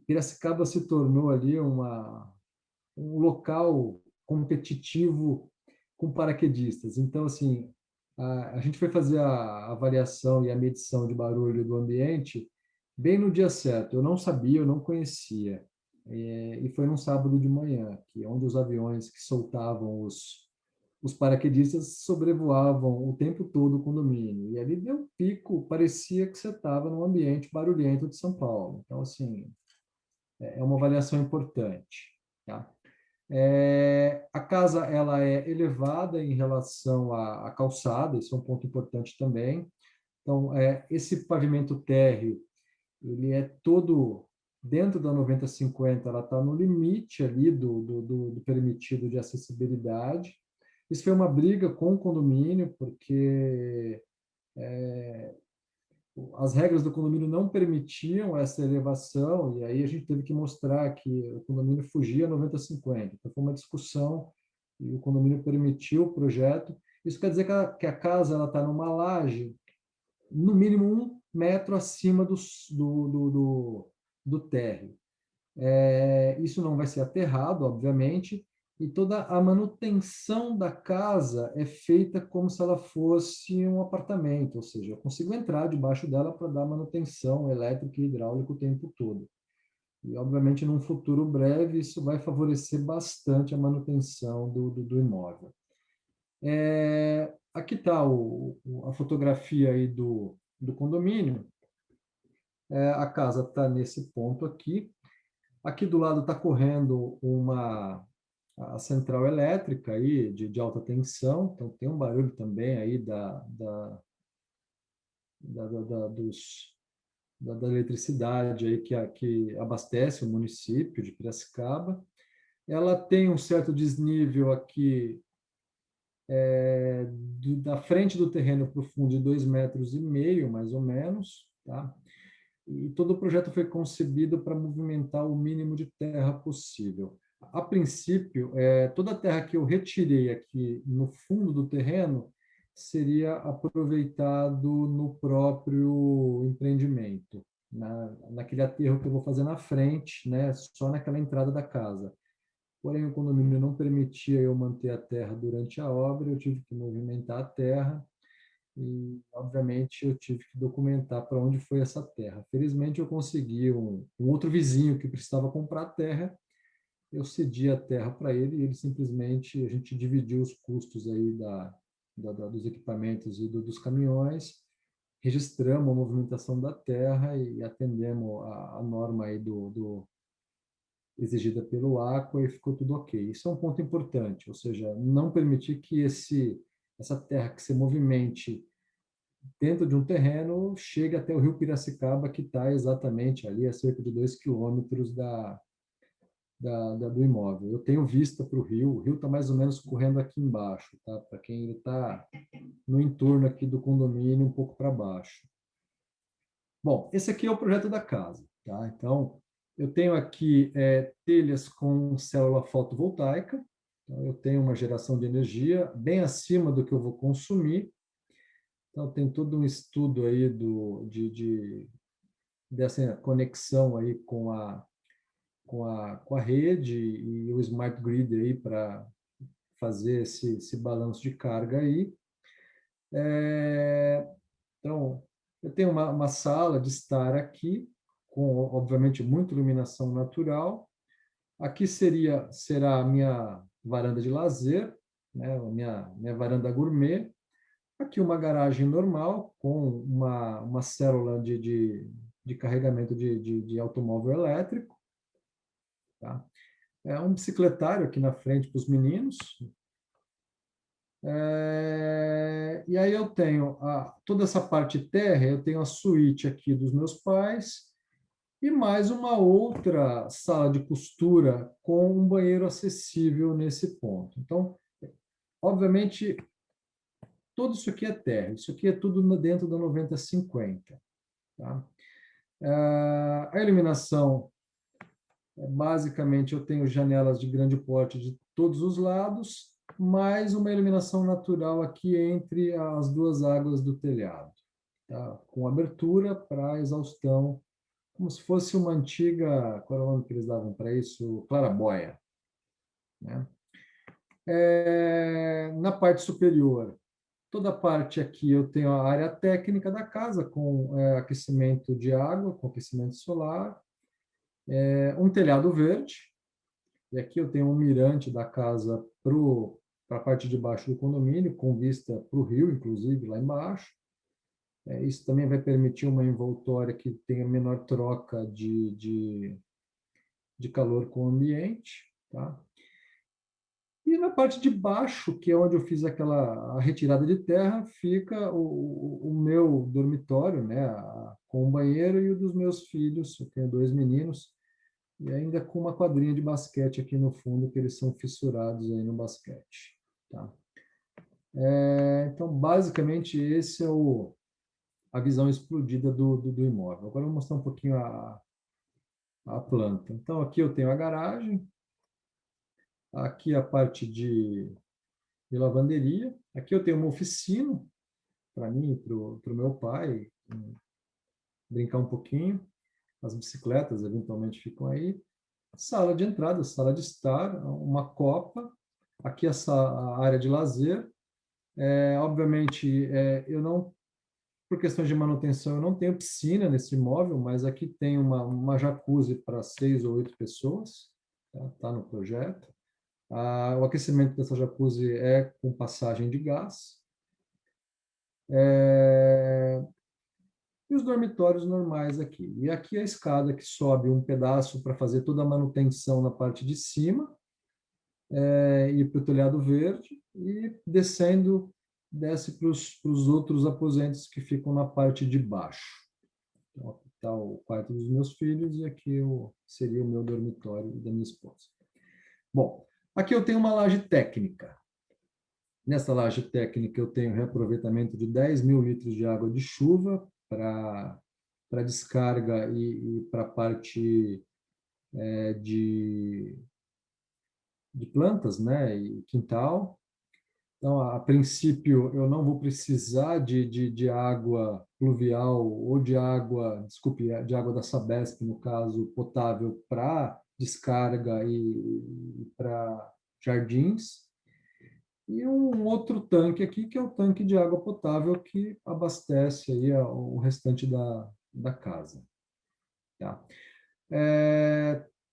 Piracicaba se tornou ali um local competitivo com paraquedistas. Então, assim, a gente foi fazer a avaliação e a medição de barulho do ambiente bem no dia certo. Eu não sabia, eu não conhecia. E foi num sábado de manhã, que é onde os aviões que soltavam os paraquedistas sobrevoavam o tempo todo o condomínio. E ali deu um pico, parecia que você estava num ambiente barulhento de São Paulo. Então, assim, é uma avaliação importante. Tá? A casa ela é elevada em relação à calçada, isso é um ponto importante também. Então, esse pavimento térreo, ele é todo dentro da 90/50, ela está no limite ali do permitido de acessibilidade. Isso foi uma briga com o condomínio, porque as regras do condomínio não permitiam essa elevação, e aí a gente teve que mostrar que o condomínio fugia 90/50. Então, foi uma discussão e o condomínio permitiu o projeto. Isso quer dizer que a casa está numa laje, no mínimo 1 metro acima do térreo. Isso não vai ser aterrado, obviamente, e toda a manutenção da casa é feita como se ela fosse um apartamento, ou seja, eu consigo entrar debaixo dela para dar manutenção elétrica e hidráulica o tempo todo. E, obviamente, num futuro breve, isso vai favorecer bastante a manutenção do imóvel. Aqui está a fotografia aí do condomínio. A casa está nesse ponto aqui. Aqui do lado está correndo a central elétrica aí de alta tensão, então tem um barulho também aí da eletricidade aí que abastece o município de Piracicaba. Ela tem um certo desnível aqui da frente do terreno para o fundo de 2,5 metros, mais ou menos, tá? E todo o projeto foi concebido para movimentar o mínimo de terra possível. A princípio, toda a terra que eu retirei aqui no fundo do terreno seria aproveitado no próprio empreendimento, naquele aterro que eu vou fazer na frente, né, só naquela entrada da casa. Porém, o condomínio não permitia eu manter a terra durante a obra, eu tive que movimentar a terra e, obviamente, eu tive que documentar para onde foi essa terra. Felizmente, eu consegui um outro vizinho que precisava comprar a terra, eu cedi a terra para ele e ele simplesmente, a gente dividiu os custos aí dos equipamentos e dos caminhões, registramos a movimentação da terra e atendemos a norma aí exigida pelo Aqua e ficou tudo ok. Isso é um ponto importante, ou seja, não permitir que essa terra que se movimente dentro de um terreno chegue até o rio Piracicaba, que está exatamente ali a cerca de 2 quilômetros do imóvel. Eu tenho vista para o rio está mais ou menos correndo aqui embaixo, tá? Para quem está no entorno aqui do condomínio, um pouco para baixo. Bom, esse aqui é o projeto da casa, tá? Então, eu tenho aqui telhas com célula fotovoltaica, então eu tenho uma geração de energia bem acima do que eu vou consumir. Então, tem todo um estudo aí dessa conexão aí com a rede e o smart grid aí para fazer esse balanço de carga aí. Então, eu tenho uma sala de estar aqui, com, obviamente, muita iluminação natural. Aqui será a minha varanda de lazer, né, minha varanda gourmet. Aqui uma garagem normal, com uma célula de carregamento de automóvel elétrico. Tá? Um bicicletário aqui na frente para os meninos. E aí eu tenho toda essa parte terra, eu tenho a suíte aqui dos meus pais e mais uma outra sala de costura com um banheiro acessível nesse ponto. Então, obviamente, tudo isso aqui é terra, isso aqui é tudo dentro da 90-50. Tá? A iluminação, basicamente, eu tenho janelas de grande porte de todos os lados, mais uma iluminação natural aqui entre as duas águas do telhado, tá? Com abertura para exaustão, como se fosse uma antiga, qual era o nome que eles davam para isso? Claraboia. Né? Na parte superior, toda a parte aqui eu tenho a área técnica da casa, com aquecimento de água, com aquecimento solar, um telhado verde, e aqui eu tenho um mirante da casa para a parte de baixo do condomínio, com vista para o rio, inclusive, lá embaixo. Isso também vai permitir uma envoltória que tenha menor troca de calor com o ambiente. Tá? E na parte de baixo, que é onde eu fiz a retirada de terra, fica o meu dormitório, né, com o banheiro e o dos meus filhos. Eu tenho 2 meninos, e ainda com uma quadrinha de basquete aqui no fundo, que eles são fissurados aí no basquete. Tá? Então, basicamente, esse é a visão explodida do imóvel. Agora eu vou mostrar um pouquinho a planta. Então, aqui eu tenho a garagem, aqui a parte de lavanderia, aqui eu tenho uma oficina para mim e para o meu pai brincar um pouquinho. As bicicletas eventualmente ficam aí. Sala de entrada, sala de estar, uma copa. Aqui a área de lazer. Obviamente, eu não por questões de manutenção, eu não tenho piscina nesse imóvel, mas aqui tem uma jacuzzi para 6 ou 8 pessoas, tá no projeto. O aquecimento dessa jacuzzi é com passagem de gás. E os dormitórios normais aqui. E aqui a escada que sobe um pedaço para fazer toda a manutenção na parte de cima, e para o telhado verde, e descendo, desce para os outros aposentos que ficam na parte de baixo. Então, aqui está o quarto dos meus filhos e aqui seria o meu dormitório da minha esposa. Bom, aqui eu tenho uma laje técnica. Nessa laje técnica eu tenho reaproveitamento de 10.000 litros de água de chuva para descarga e para a parte de plantas, né, e quintal. Então, a princípio, eu não vou precisar de água pluvial ou de água da Sabesp, no caso, potável, para descarga e para jardins. E um outro tanque aqui, que é o tanque de água potável, que abastece aí o restante da casa. Tá?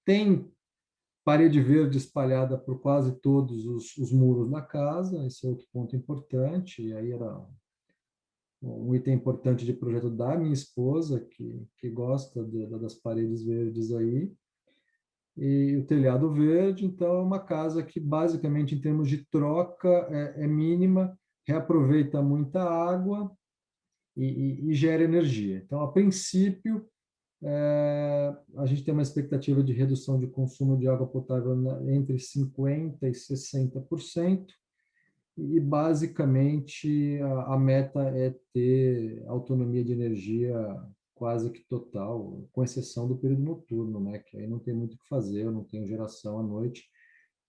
Tem parede verde espalhada por quase todos os muros da casa, esse é outro ponto importante, e aí era um item importante de projeto da minha esposa, que gosta das paredes verdes aí, e o telhado verde. Então é uma casa que basicamente em termos de troca é mínima, reaproveita muita água e gera energia. Então, a princípio, a gente tem uma expectativa de redução de consumo de água potável entre 50% e 60%, e basicamente a meta é ter autonomia de energia quase que total, com exceção do período noturno, né, que aí não tem muito o que fazer, eu não tenho geração à noite,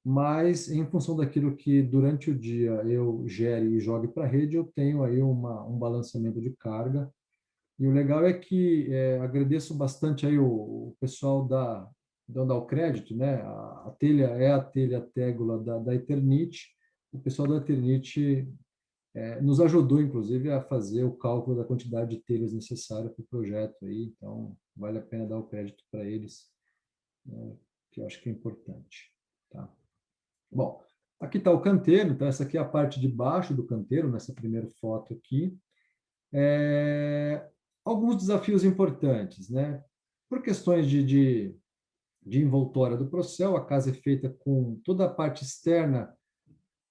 mas em função daquilo que durante o dia eu gere e jogue para a rede, eu tenho aí um balanceamento de carga. E o legal é que agradeço bastante aí o pessoal dando ao crédito, né? A telha é a telha Tegula da Eternit. O pessoal da Eternit nos ajudou, inclusive, a fazer o cálculo da quantidade de telhas necessária para o projeto aí. Então, vale a pena dar o crédito para eles, que eu acho que é importante. Tá? Bom, aqui está o canteiro. Então, essa aqui é a parte de baixo do canteiro, nessa primeira foto aqui. Alguns desafios importantes, né? Por questões de envoltória do Procel, a casa é feita com toda a parte externa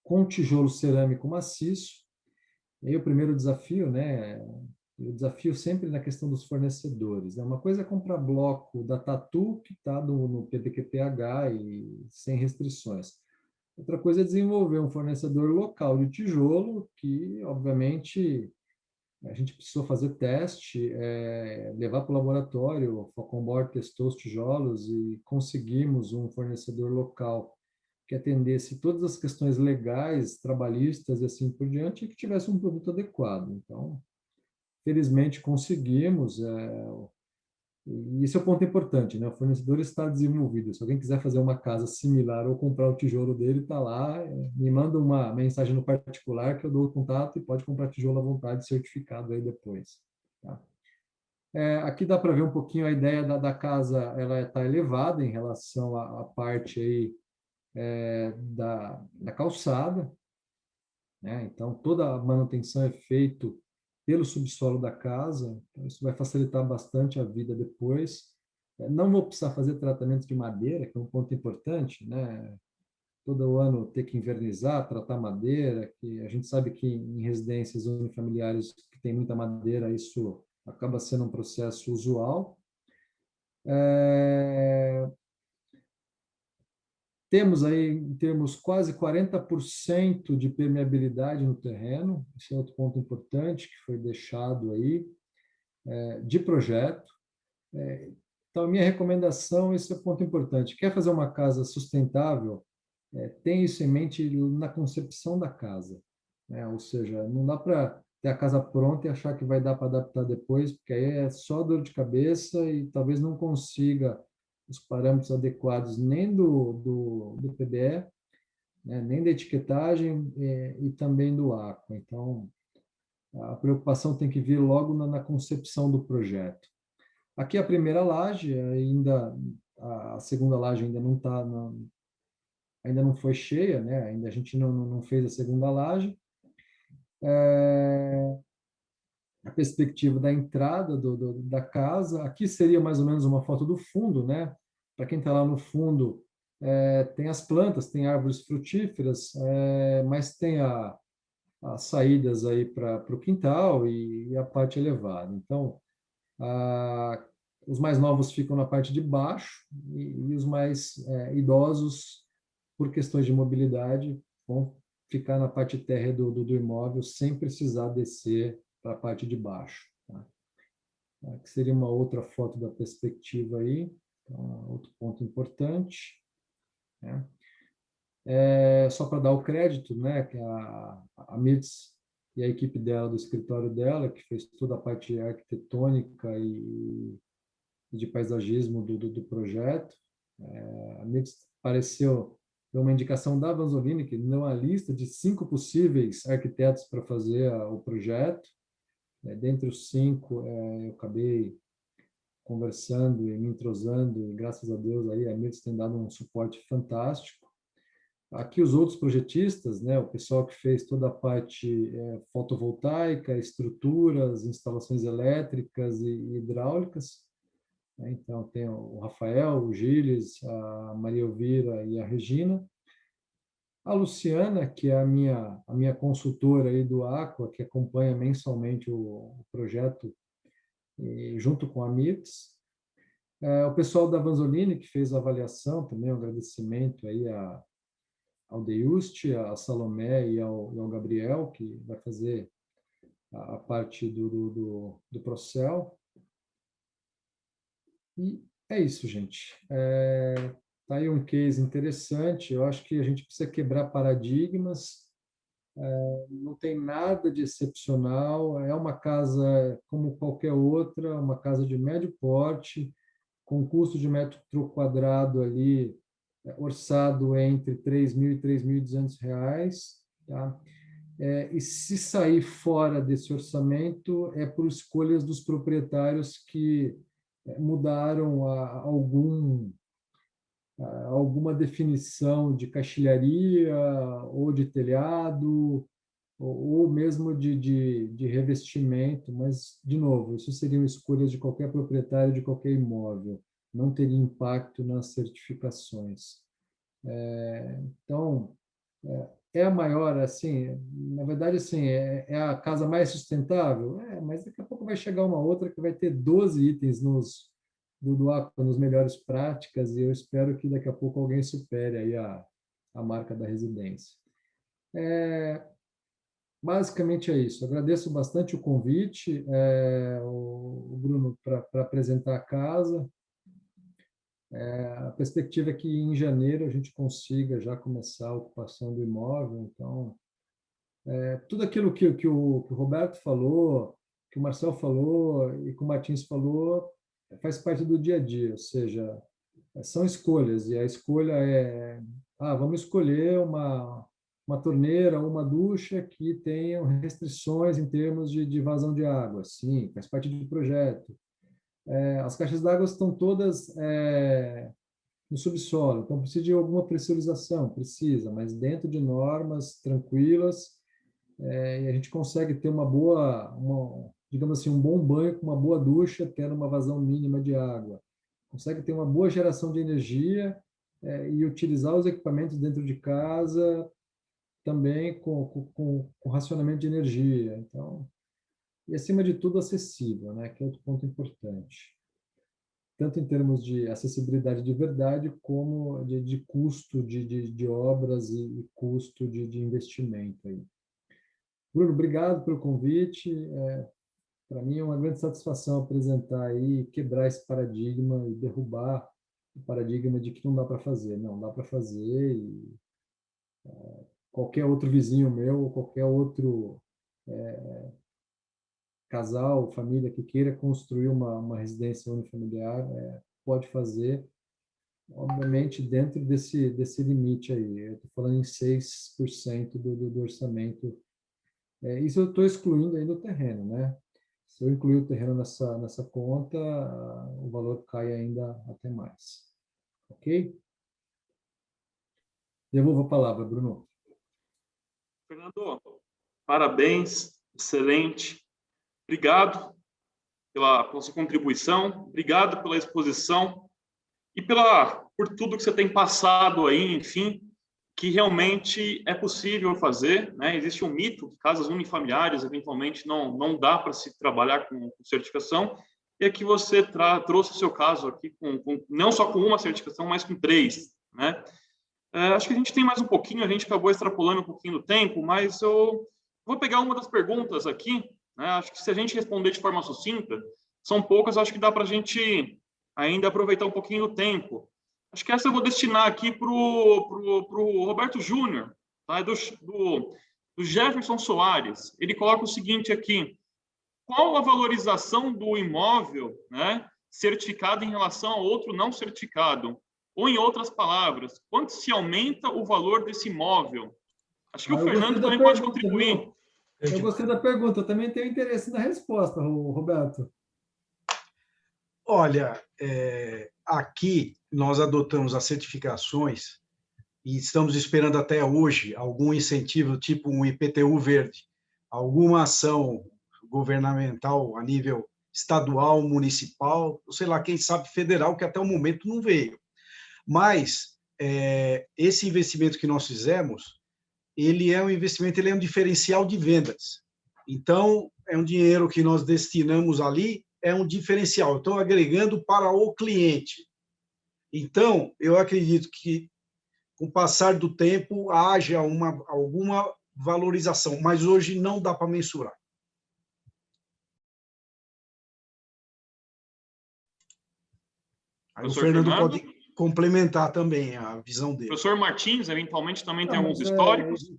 com tijolo cerâmico maciço. E aí o primeiro desafio, né? O desafio sempre na questão dos fornecedores, né? Uma coisa é comprar bloco da Tatu, que está no PDQ-PH e sem restrições. Outra coisa é desenvolver um fornecedor local de tijolo, que, obviamente, a gente precisou fazer teste, levar para o laboratório. O Falconbor testou os tijolos e conseguimos um fornecedor local que atendesse todas as questões legais, trabalhistas e assim por diante, e que tivesse um produto adequado. Então, felizmente conseguimos. E esse é o ponto importante, né? O fornecedor está desenvolvido. Se alguém quiser fazer uma casa similar ou comprar o tijolo dele, está lá. Me manda uma mensagem no particular que eu dou o contato e pode comprar tijolo à vontade, certificado aí depois. Tá? Aqui dá para ver um pouquinho a ideia da casa. Ela está elevada em relação à parte aí da calçada, né? Então, toda a manutenção é feita pelo subsolo da casa. Então, isso vai facilitar bastante a vida depois. Não vou precisar fazer tratamento de madeira, que é um ponto importante, né? Todo ano ter que invernizar, tratar madeira, que a gente sabe que em residências unifamiliares que tem muita madeira, isso acaba sendo um processo usual. Temos aí, em termos, quase 40% de permeabilidade no terreno. Esse é outro ponto importante que foi deixado aí, de projeto. Então, a minha recomendação, esse é o ponto importante. Quer fazer uma casa sustentável? Tem isso em mente na concepção da casa, né? Ou seja, não dá para ter a casa pronta e achar que vai dar para adaptar depois, porque aí é só dor de cabeça e talvez não consiga os parâmetros adequados nem do PBE, né? Nem da etiquetagem e também do Aqua. Então, A preocupação tem que vir logo na concepção do projeto. Aqui a primeira laje, ainda a segunda laje ainda não está, ainda não foi cheia, né? Ainda a gente não fez a segunda laje. A perspectiva da entrada da casa, aqui seria mais ou menos uma foto do fundo, né? Para quem está lá no fundo, tem as plantas, tem árvores frutíferas, mas tem as saídas aí para o quintal e a parte elevada. Então, os mais novos ficam na parte de baixo e os mais idosos, por questões de mobilidade, vão ficar na parte térrea do imóvel sem precisar descer para a parte de baixo. Tá? Aqui seria uma outra foto da perspectiva aí, então, outro ponto importante. Né? Só para dar o crédito, né, que a Mirtz e a equipe dela, do escritório dela, que fez toda a parte arquitetônica e de paisagismo do projeto. A Mirtz apareceu uma indicação da Vanzolini, que deu uma lista de 5 possíveis arquitetos para fazer o projeto. Dentre os 5, eu acabei conversando e me entrosando, e graças a Deus aí a Mirtz tem dado um suporte fantástico. Aqui os outros projetistas, né, o pessoal que fez toda a parte fotovoltaica, estruturas, instalações elétricas e hidráulicas. Então, tem o Rafael, o Gilles, a Maria Elvira e a Regina. A Luciana, que é a minha consultora aí do Aqua, que acompanha mensalmente o projeto junto com a Mirtz. O pessoal da Vanzolini, que fez a avaliação, também um agradecimento aí ao Deuste, a Salomé e ao Gabriel, que vai fazer a parte do Procel. E é isso, gente. Tá aí um case interessante. Eu acho que a gente precisa quebrar paradigmas. Não tem nada de excepcional. É uma casa como qualquer outra, uma casa de médio porte, com custo de metro quadrado ali orçado entre R$3.000 e R$3.200. Tá? E se sair fora desse orçamento, é por escolhas dos proprietários que mudaram alguma definição de caixilharia ou de telhado ou mesmo de revestimento, mas, de novo, isso seriam escolhas de qualquer proprietário de qualquer imóvel, não teria impacto nas certificações. Então, é a maior, assim, na verdade, assim, é a casa mais sustentável? Mas daqui a pouco vai chegar uma outra que vai ter 12 itens do Aqua, nos melhores práticas, e eu espero que daqui a pouco alguém supere aí a marca da residência. Basicamente é isso. Agradeço bastante o convite, o Bruno, para apresentar a casa. A perspectiva é que em janeiro a gente consiga já começar a ocupação do imóvel. Então, tudo aquilo que o Roberto falou, que o Marcel falou e que o Martins falou, faz parte do dia a dia, ou seja, são escolhas, e a escolha vamos escolher uma torneira, uma ducha que tenham restrições em termos de vazão de água. Sim, faz parte do projeto. As caixas d'água estão todas no subsolo, então precisa de alguma pressurização, precisa, mas dentro de normas tranquilas, e a gente consegue ter digamos assim, um bom banho com uma boa ducha, tendo uma vazão mínima de água. Consegue ter uma boa geração de energia e utilizar os equipamentos dentro de casa também com racionamento de energia. Então, e acima de tudo, acessível, né? Que é outro ponto importante. Tanto em termos de acessibilidade de verdade, como de custo de obras e custo de investimento. Aí. Bruno, obrigado pelo convite. Para mim é uma grande satisfação apresentar aí, quebrar esse paradigma e derrubar o paradigma de que não dá para fazer. Não, dá para fazer e qualquer outro vizinho meu, qualquer outro casal, família que queira construir uma residência unifamiliar, pode fazer, obviamente, dentro desse limite aí. Eu estou falando em 6% do orçamento Isso eu estou excluindo ainda o terreno, né? Se eu incluir o terreno nessa conta, o valor cai ainda até mais. Ok? Devolvo a palavra, Bruno. Fernando, parabéns, excelente. Obrigado pela sua contribuição, obrigado pela exposição e por tudo que você tem passado aí, enfim, que realmente é possível fazer, né? Existe um mito que casas unifamiliares, eventualmente, não dá para se trabalhar com certificação, e aqui você trouxe o seu caso aqui, não só com uma certificação, mas com 3, né? Acho que a gente tem mais um pouquinho, a gente acabou extrapolando um pouquinho do tempo, mas eu vou pegar uma das perguntas aqui, né? Acho que se a gente responder de forma sucinta, são poucas, acho que dá para a gente ainda aproveitar um pouquinho do tempo. Acho que essa eu vou destinar aqui para o Roberto Júnior, tá? Do Jefferson Soares. Ele coloca o seguinte aqui: qual a valorização do imóvel, né, certificado em relação a outro não certificado? Ou, em outras palavras, quanto se aumenta o valor desse imóvel? Acho que o Eu gostei Fernando da também pode pergunta, contribuir. viu? Eu gostei da pergunta. Eu também tenho interesse na resposta, Roberto. Olha, aqui nós adotamos as certificações e estamos esperando até hoje algum incentivo, tipo um IPTU verde, alguma ação governamental a nível estadual, municipal, sei lá, quem sabe federal, que até o momento não veio. Mas esse investimento que nós fizemos, ele é um investimento, ele é um diferencial de vendas. Então, é um dinheiro que nós destinamos ali, é um diferencial. Estou agregando para o cliente. Então, eu acredito que, com o passar do tempo, haja alguma valorização, mas hoje não dá para mensurar. Aí o Professor Fernando Fernando? pode complementar também a visão dele. Professor Martins, eventualmente, também tem Não, alguns mas históricos.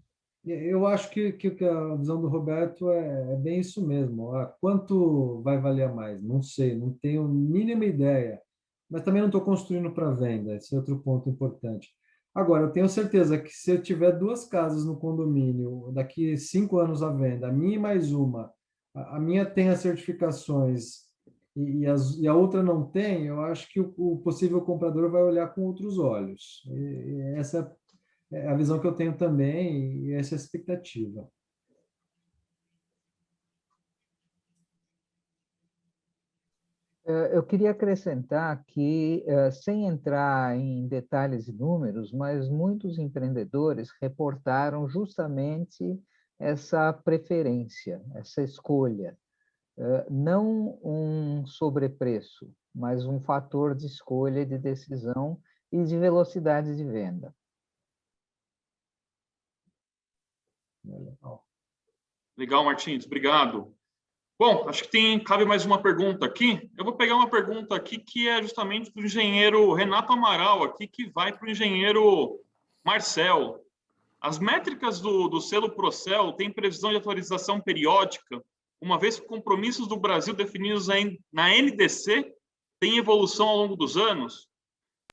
eu acho que a visão do Roberto é bem isso mesmo. Quanto vai valer mais? Não sei, não tenho a mínima ideia. Mas também não estou construindo para venda. Esse é outro ponto importante. Agora, eu tenho certeza que se eu tiver 2 casas no condomínio, daqui 5 anos à venda, a minha e mais uma, a minha tem as certificações e a outra não tem, eu acho que o possível comprador vai olhar com outros olhos. E essa é a visão que eu tenho também e essa é a expectativa. Eu queria acrescentar que, sem entrar em detalhes e números, mas muitos empreendedores reportaram justamente essa preferência, essa escolha. Não um sobrepreço, mas um fator de escolha, de decisão e de velocidade de venda. Legal, Martins, obrigado. Bom, acho que cabe mais uma pergunta aqui. Eu vou pegar uma pergunta aqui que é justamente do engenheiro Renato Amaral, aqui, que vai para o engenheiro Marcel. As métricas do selo Procel têm previsão de atualização periódica, uma vez que compromissos do Brasil definidos na NDC têm evolução ao longo dos anos?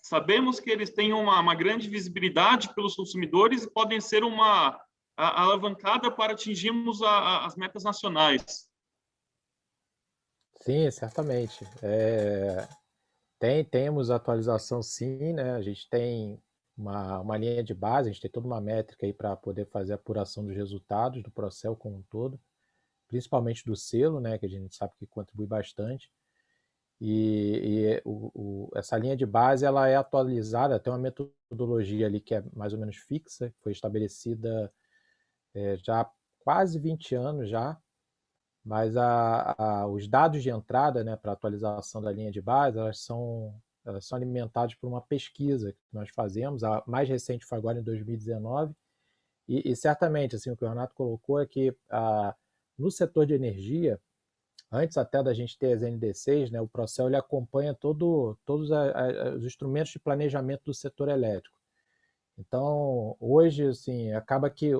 Sabemos que eles têm uma grande visibilidade pelos consumidores e podem ser uma alavancada para atingirmos as metas nacionais. Sim, certamente. Temos atualização, sim, né? A gente tem uma linha de base, a gente tem toda uma métrica aí para poder fazer a apuração dos resultados do Procel como um todo, principalmente do selo, né? Que a gente sabe que contribui bastante. Essa linha de base ela é atualizada, tem uma metodologia ali que é mais ou menos fixa, que foi estabelecida já há quase 20 anos já, mas os dados de entrada, né, para atualização da linha de base, elas são alimentados por uma pesquisa que nós fazemos. A mais recente foi agora em 2019, e certamente, assim, o que o Renato colocou é que no setor de energia, antes até da gente ter as NDCs, né, o Procel ele acompanha todos os instrumentos de planejamento do setor elétrico. Então, hoje, assim, acaba que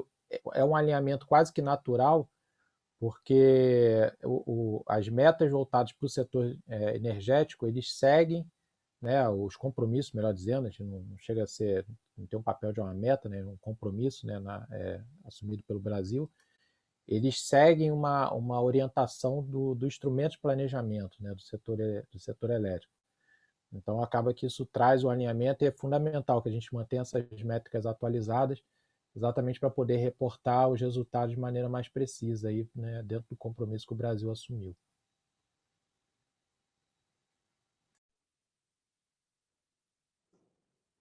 é um alinhamento quase que natural, porque as metas voltadas para o setor energético, eles seguem, né, os compromissos, melhor dizendo, a gente não chega a ser, não tem um papel de uma meta, né, um compromisso, né, assumido pelo Brasil, eles seguem uma orientação do instrumento de planejamento, né, do setor elétrico. Então, acaba que isso traz o alinhamento e é fundamental que a gente mantenha essas métricas atualizadas, exatamente para poder reportar os resultados de maneira mais precisa, aí, né, dentro do compromisso que o Brasil assumiu.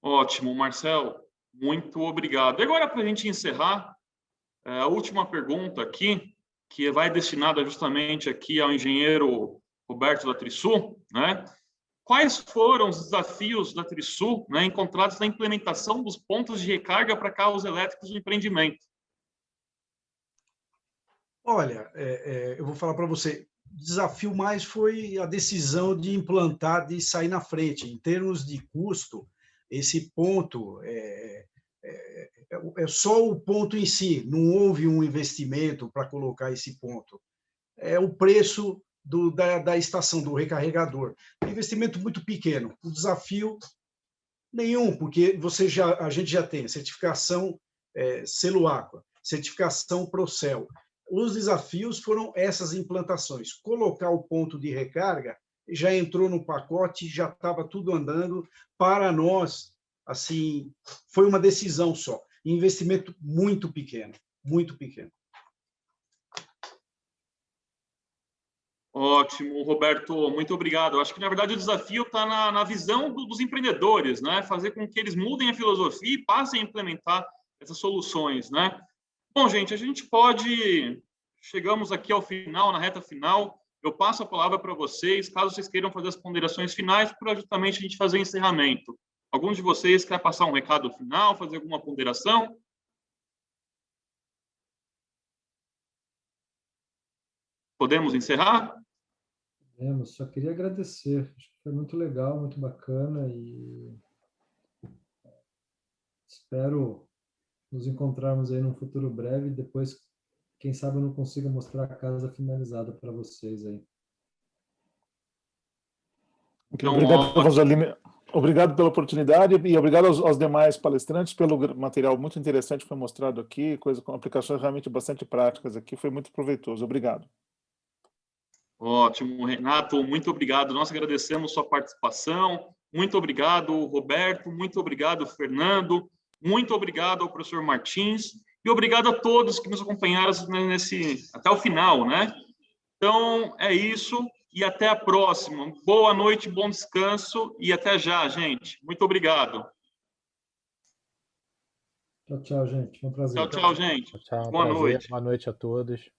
Ótimo, Marcelo, muito obrigado. E agora, para a gente encerrar, a última pergunta aqui, que vai destinada justamente aqui ao engenheiro Roberto da Trisul, né? Quais foram os desafios da Trisul, né, encontrados na implementação dos pontos de recarga para carros elétricos no empreendimento? Olha, eu vou falar para você, o desafio mais foi a decisão de implantar, de sair na frente. Em termos de custo, esse ponto é só o ponto em si, não houve um investimento para colocar esse ponto. É o preço da estação, do recarregador. Investimento muito pequeno. O desafio, nenhum, porque a gente já tem certificação Selo Aqua, certificação Procel. Os desafios foram essas implantações. Colocar o ponto de recarga já entrou no pacote, já estava tudo andando. Para nós, assim, foi uma decisão só. Investimento muito pequeno, muito pequeno. Ótimo, Roberto, muito obrigado. Eu acho que, na verdade, o desafio está na visão dos empreendedores, né? Fazer com que eles mudem a filosofia e passem a implementar essas soluções, né? Bom, gente, a gente pode... Chegamos aqui ao final, na reta final. Eu passo a palavra para vocês, caso vocês queiram fazer as ponderações finais, para justamente a gente fazer o encerramento. Algum de vocês quer passar um recado final, fazer alguma ponderação? Podemos encerrar? Só queria agradecer. Acho que foi muito legal, muito bacana e espero nos encontrarmos aí num futuro breve e depois, quem sabe, eu não consiga mostrar a casa finalizada para vocês aí. Então, obrigado, Vanzolini. Obrigado pela oportunidade e obrigado aos demais palestrantes pelo material muito interessante que foi mostrado aqui, coisa com aplicações realmente bastante práticas aqui, foi muito proveitoso. Obrigado. Ótimo, Renato, muito obrigado. Nós agradecemos sua participação. Muito obrigado, Roberto. Muito obrigado, Fernando. Muito obrigado ao professor Martins. E obrigado a todos que nos acompanharam até o final, né? Então, é isso. E até a próxima. Boa noite, bom descanso e até já, gente. Muito obrigado. Tchau, tchau, gente. Foi um prazer. Tchau, tchau, gente. Tchau, Boa prazer. noite. Boa noite a todos.